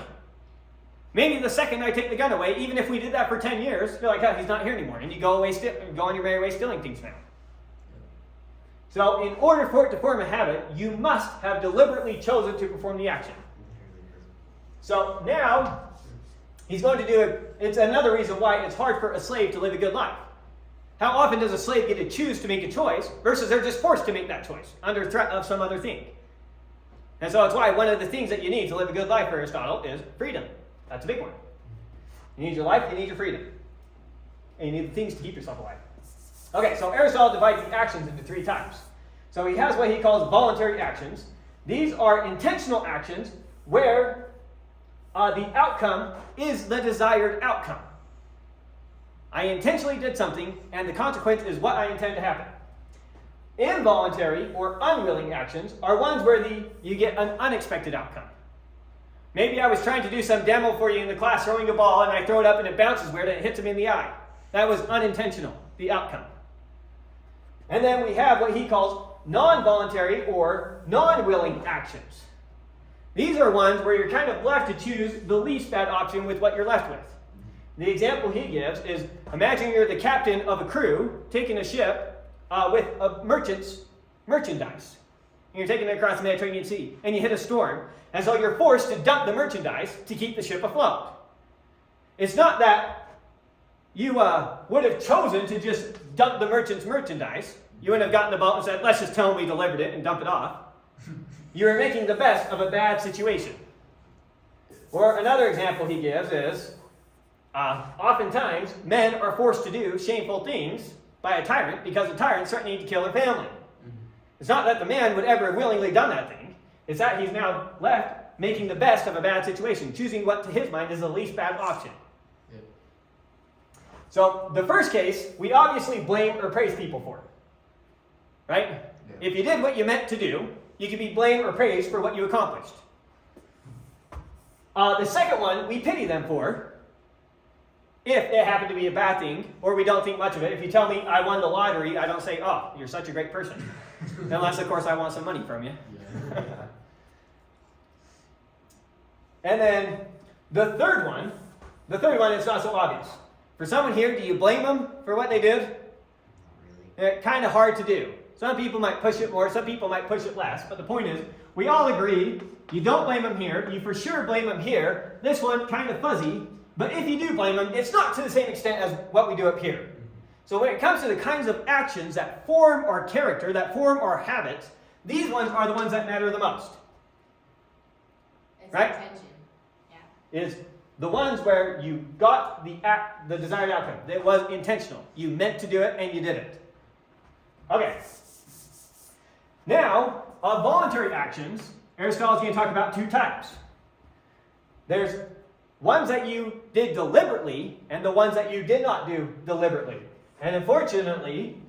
Maybe the second I take the gun away, even if we did that for 10 years, you're like, oh, he's not here anymore, and you go on your merry way stealing things now. So in order for it to form a habit, you must have deliberately chosen to perform the action. So now, he's going to do it. It's another reason why it's hard for a slave to live a good life. How often does a slave get to choose to make a choice versus they're just forced to make that choice under threat of some other thing? And so it's why one of the things that you need to live a good life, for Aristotle, is freedom. That's a big one. You need your life, you need your freedom. And you need the things to keep yourself alive. Okay, so Aristotle divides the actions into 3 types. So he has what he calls voluntary actions. These are intentional actions where the outcome is the desired outcome. I intentionally did something, and the consequence is what I intend to happen. Involuntary or unwilling actions are ones where you get an unexpected outcome. Maybe I was trying to do some demo for you in the class, throwing a ball, and I throw it up and it bounces weird and it hits him in the eye. That was unintentional, the outcome. And then we have what he calls non-voluntary or non-willing actions. These are ones where you're kind of left to choose the least bad option with what you're left with. The example he gives is, imagine you're the captain of a crew taking a ship with a merchant's merchandise. And you're taking it across the Mediterranean Sea, and you hit a storm, and so you're forced to dump the merchandise to keep the ship afloat. It's not that you would have chosen to just dump the merchant's merchandise. You wouldn't have gotten the boat and said, let's just tell them we delivered it and dump it off. You were making the best of a bad situation. Or another example he gives is, oftentimes men are forced to do shameful things by a tyrant because the tyrant's threatening to kill their family. It's not that the man would ever have willingly done that thing. It's that he's now left making the best of a bad situation, choosing what to his mind is the least bad option. Yep. So the first case, we obviously blame or praise people for. Right? Yeah. If you did what you meant to do, you can be blamed or praised for what you accomplished. The second one, we pity them for, if it happened to be a bad thing, or we don't think much of it. If you tell me I won the lottery, I don't say, oh, you're such a great person. Unless, of course, I want some money from you. Yeah. And then the third one is not so obvious. For someone here, do you blame them for what they did? Not really. Kind of hard to do. Some people might push it more, some people might push it less. But the point is, we all agree, you don't blame them here, you for sure blame them here. This one, kind of fuzzy. But if you do blame them, it's not to the same extent as what we do up here. So when it comes to the kinds of actions that form our character, that form our habits, these ones are the ones that matter the most. It's Right? intention. Yeah. Is the ones where you got the desired outcome. It was intentional. You meant to do it and you did it. Okay. Now, of voluntary actions, Aristotle's going to talk about two types. There's ones that you did deliberately and the ones that you did not do deliberately. And unfortunately,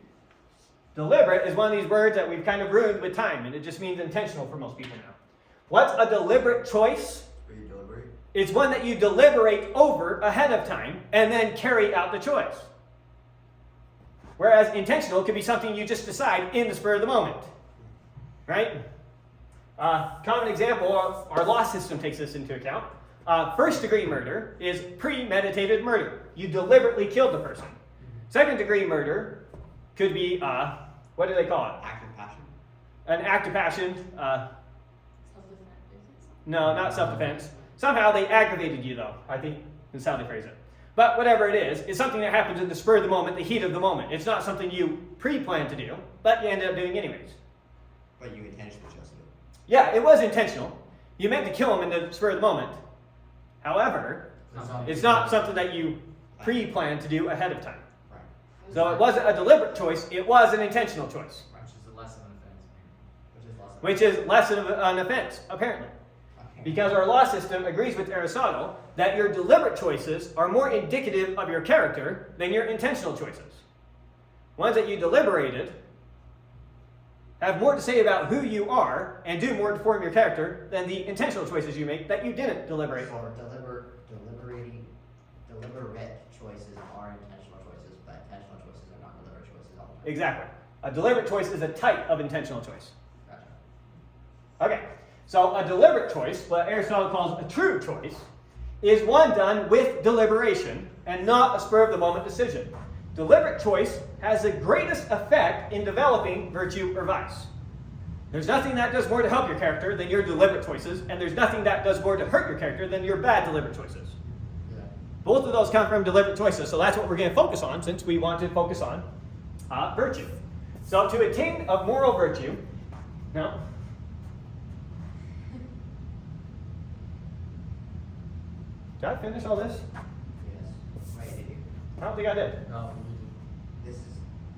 deliberate is one of these words that we've kind of ruined with time, and it just means intentional for most people now. What's a deliberate choice? Where you deliberate? It's one that you deliberate over ahead of time and then carry out the choice. Whereas intentional could be something you just decide in the spur of the moment. Right? Common example, our law system takes this into account. First degree murder is premeditated murder. You deliberately killed the person. Second degree murder could be, what do they call it? Act of passion. An act of passion. Self-defense. No, not self-defense. Somehow they aggravated you, though, I think is how they phrase it. But whatever it is, it's something that happens in the spur of the moment, the heat of the moment. It's not something you pre-planned to do, but you ended up doing anyways. But you intentionally chose it. Yeah, it was intentional. You meant to kill him in the spur of the moment. However, it's not something that you pre-planned to do ahead of time. Right. So it wasn't a deliberate choice, it was an intentional choice. Which is a less of an offense. Which is less. Which is less of an offense, apparently. Okay. Because our law system agrees with Aristotle that your deliberate choices are more indicative of your character than your intentional choices. Ones that you deliberated have more to say about who you are and do more to form your character than the intentional choices you make that you didn't deliberate. So deliberate choices are intentional choices, but intentional choices are not deliberate choices all the time. Exactly. A deliberate choice is a type of intentional choice. Gotcha. Okay, so a deliberate choice, what Aristotle calls a true choice, is one done with deliberation and not a spur-of-the-moment decision. Deliberate choice has the greatest effect in developing virtue or vice. There's nothing that does more to help your character than your deliberate choices, and there's nothing that does more to hurt your character than your bad deliberate choices. Yeah. Both of those come from deliberate choices, so that's what we're going to focus on since we want to focus on virtue. So to attain a moral virtue, no. Did I finish all this? Yes. Wait, did you? I don't think I did. No, This is.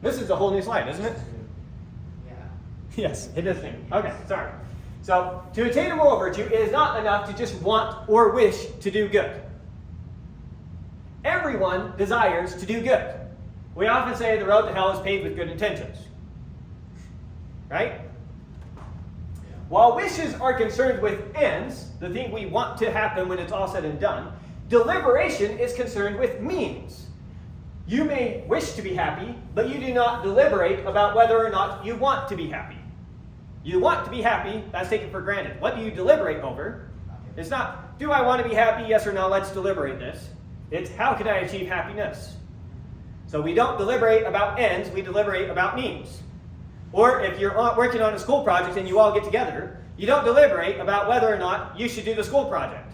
This is a whole new slide, isn't it? Yeah. Yes, it is new. Okay, sorry. So, to attain a moral virtue, it is not enough to just want or wish to do good. Everyone desires to do good. We often say the road to hell is paved with good intentions. Right? While wishes are concerned with ends, the thing we want to happen when it's all said and done, deliberation is concerned with means. You may wish to be happy, but you do not deliberate about whether or not you want to be happy. You want to be happy, that's taken for granted. What do you deliberate over? It's not, do I want to be happy, yes or no, let's deliberate this. It's how can I achieve happiness? So we don't deliberate about ends, we deliberate about means. Or if you're working on a school project and you all get together, you don't deliberate about whether or not you should do the school project.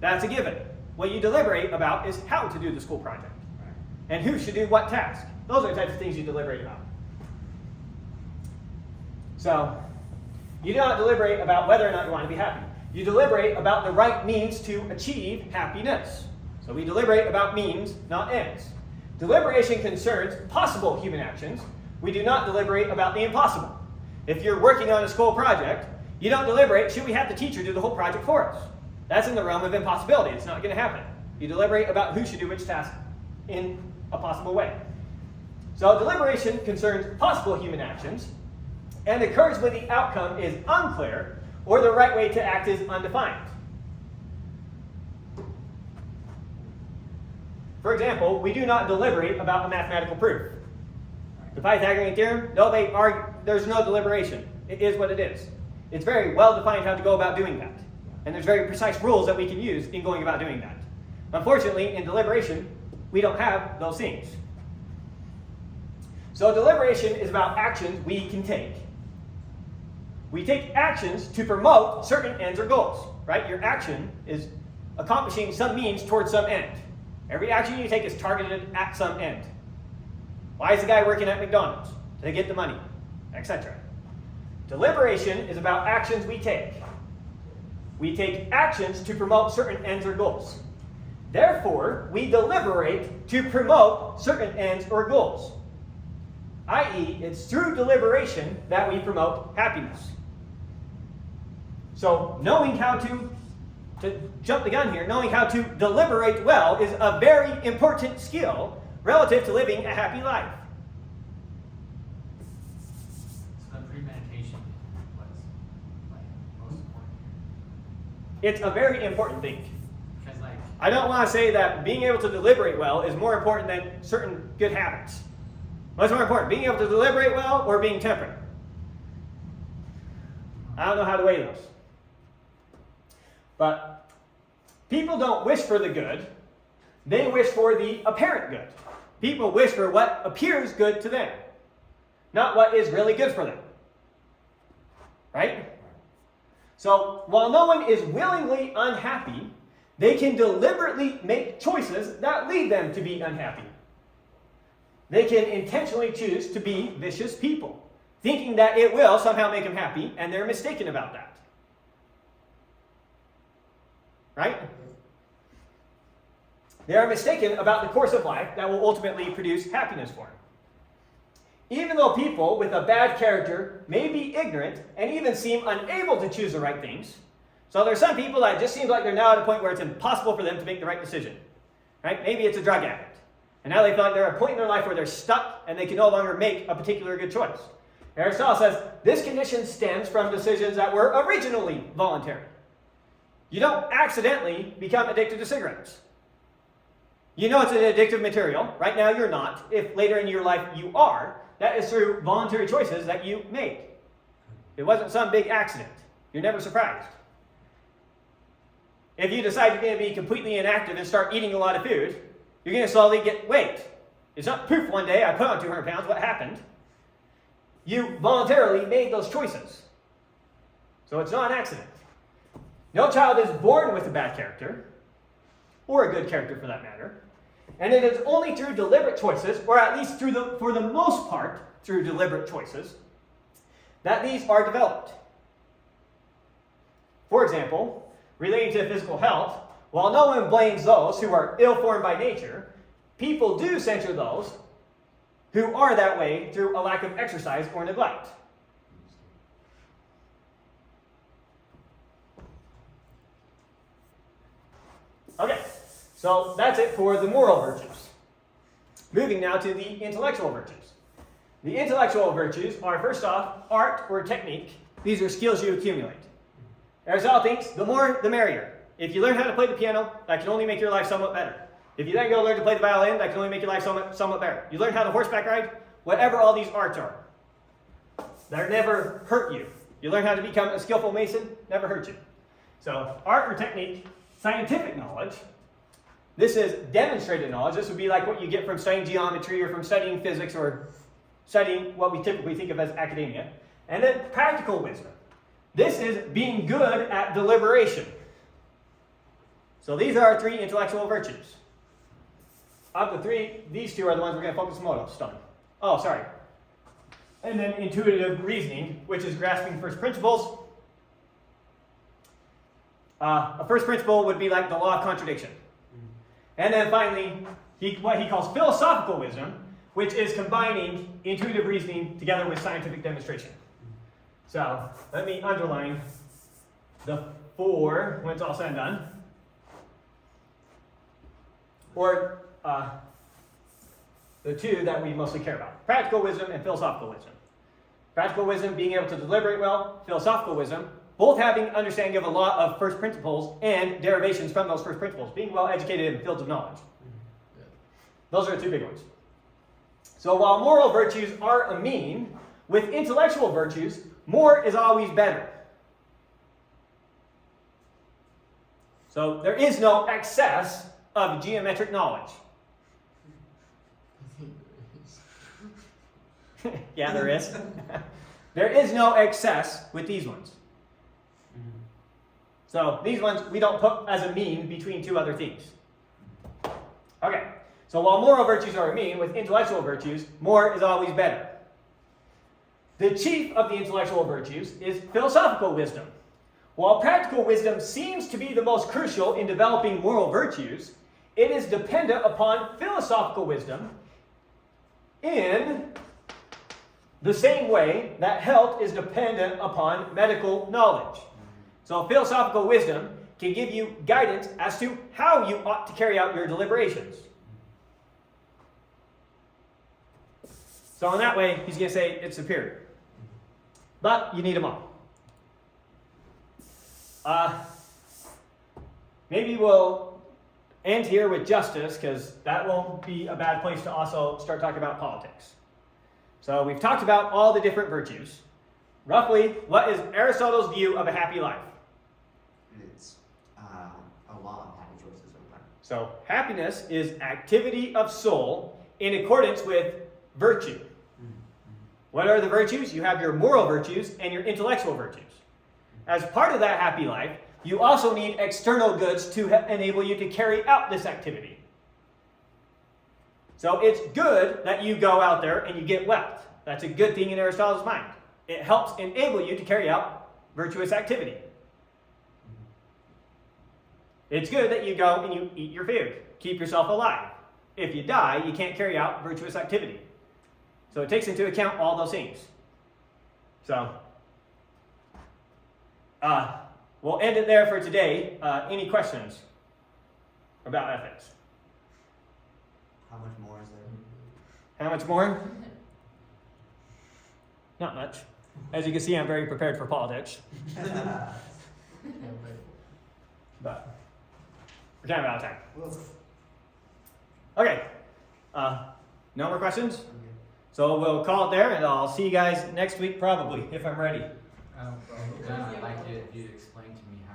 That's a given. What you deliberate about is how to do the school project. And who should do what task. Those are the types of things you deliberate about. So, you do not deliberate about whether or not you want to be happy. You deliberate about the right means to achieve happiness. So we deliberate about means, not ends. Deliberation concerns possible human actions. We do not deliberate about the impossible. If you're working on a school project, you don't deliberate, should we have the teacher do the whole project for us? That's in the realm of impossibility. It's not going to happen. You deliberate about who should do which task in a possible way. So deliberation concerns possible human actions and occurs when the outcome is unclear or the right way to act is undefined. For example, we do not deliberate about a mathematical proof. The Pythagorean theorem, nobody argue, there's no deliberation. It is what it is. It's very well defined how to go about doing that. And there's very precise rules that we can use in going about doing that. Unfortunately, in deliberation, we don't have those things. So deliberation is about actions we can take. We take actions to promote certain ends or goals, right? Your action is accomplishing some means towards some end. Every action you take is targeted at some end. Why is the guy working at McDonald's? To get the money, etc. Deliberation is about actions we take. We take actions to promote certain ends or goals. Therefore, we deliberate to promote certain ends or goals. I.e., it's through deliberation that we promote happiness. So, knowing how to jump the gun here, knowing how to deliberate well is a very important skill relative to living a happy life. So the premeditation was like most important It's a very important thing. because like I don't want to say that being able to deliberate well is more important than certain good habits. What's more important, being able to deliberate well or being temperate? I don't know how to weigh those. But people don't wish for the good. They wish for the apparent good. People wish for what appears good to them, not what is really good for them. Right? So, while no one is willingly unhappy, they can deliberately make choices that lead them to be unhappy. They can intentionally choose to be vicious people, thinking that it will somehow make them happy, and they're mistaken about that. Right? They are mistaken about the course of life that will ultimately produce happiness for them. Even though people with a bad character may be ignorant and even seem unable to choose the right things, so there's some people that it just seems like they're now at a point where it's impossible for them to make the right decision. Right? Maybe it's a drug addict. And now they feel like they're at a point in their life where they're stuck and they can no longer make a particular good choice. Aristotle says this condition stems from decisions that were originally voluntary. You don't accidentally become addicted to cigarettes. You know it's an addictive material. Right now you're not. If later in your life you are, that is through voluntary choices that you made. It wasn't some big accident. You're never surprised. If you decide you're going to be completely inactive and start eating a lot of food, you're going to slowly get weight. It's not poof one day, I put on 200 pounds, what happened? You voluntarily made those choices. So it's not an accident. No child is born with a bad character, or a good character for that matter. And it is only through deliberate choices, or at least for the most part, through deliberate choices, that these are developed. For example, relating to physical health, while no one blames those who are ill-formed by nature, people do censure those who are that way through a lack of exercise or neglect. Okay, so that's it for the moral virtues. Moving now to the intellectual virtues. The intellectual virtues are, first off, art or technique. These are skills you accumulate. Aristotle thinks the more, the merrier. If you learn how to play the piano, that can only make your life somewhat better. If you then go learn to play the violin, that can only make your life somewhat better. You learn how to horseback ride, whatever all these arts are. They'll never hurt you. You learn how to become a skillful mason, never hurt you. So, art or technique, scientific knowledge, This is demonstrated knowledge. This would be like what you get from studying geometry or from studying physics or studying what we typically think of as academia. And then practical wisdom. This is being good at deliberation. So these are our 3 intellectual virtues. Of the 3, these 2 are the ones we're going to focus most on. Oh, sorry. And then intuitive reasoning, which is grasping first principles. A first principle would be like the law of contradiction. And then finally, what he calls philosophical wisdom, which is combining intuitive reasoning together with scientific demonstration. So let me underline the 4 when it's all said and done. Or the 2 that we mostly care about. Practical wisdom and philosophical wisdom. Practical wisdom, being able to deliberate well. Philosophical wisdom, both having understanding of a lot of first principles and derivations from those first principles. Being well educated in fields of knowledge. Those are the 2 big ones. So while moral virtues are a mean, with intellectual virtues, more is always better. So there is no excess of geometric knowledge. Yeah, there is. There is no excess with these ones. So these ones we don't put as a mean between 2 other things. Okay, so while moral virtues are a mean, with intellectual virtues, more is always better. The chief of the intellectual virtues is philosophical wisdom. While practical wisdom seems to be the most crucial in developing moral virtues, it is dependent upon philosophical wisdom in the same way that health is dependent upon medical knowledge. So philosophical wisdom can give you guidance as to how you ought to carry out your deliberations. So in that way, he's going to say it's superior. But you need them all. Maybe we'll end here with justice, because that won't be a bad place to also start talking about politics. So we've talked about all the different virtues. Roughly, what is Aristotle's view of a happy life? It's a law of happy choices over time. So happiness is activity of soul in accordance with virtue. What are the virtues? You have your moral virtues and your intellectual virtues. As part of that happy life, you also need external goods to enable you to carry out this activity. So it's good that you go out there and you get wealth. That's a good thing in Aristotle's mind. It helps enable you to carry out virtuous activity. It's good that you go and you eat your food. Keep yourself alive. If you die, you can't carry out virtuous activity. So it takes into account all those things. So, we'll end it there for today. Any questions about ethics? How much more is there? How much more? Not much. As you can see, I'm very prepared for politics. But we're kind of out of time. Okay. No more questions? So we'll call it there, and I'll see you guys next week probably, if I'm ready. I'd like you to explain to me how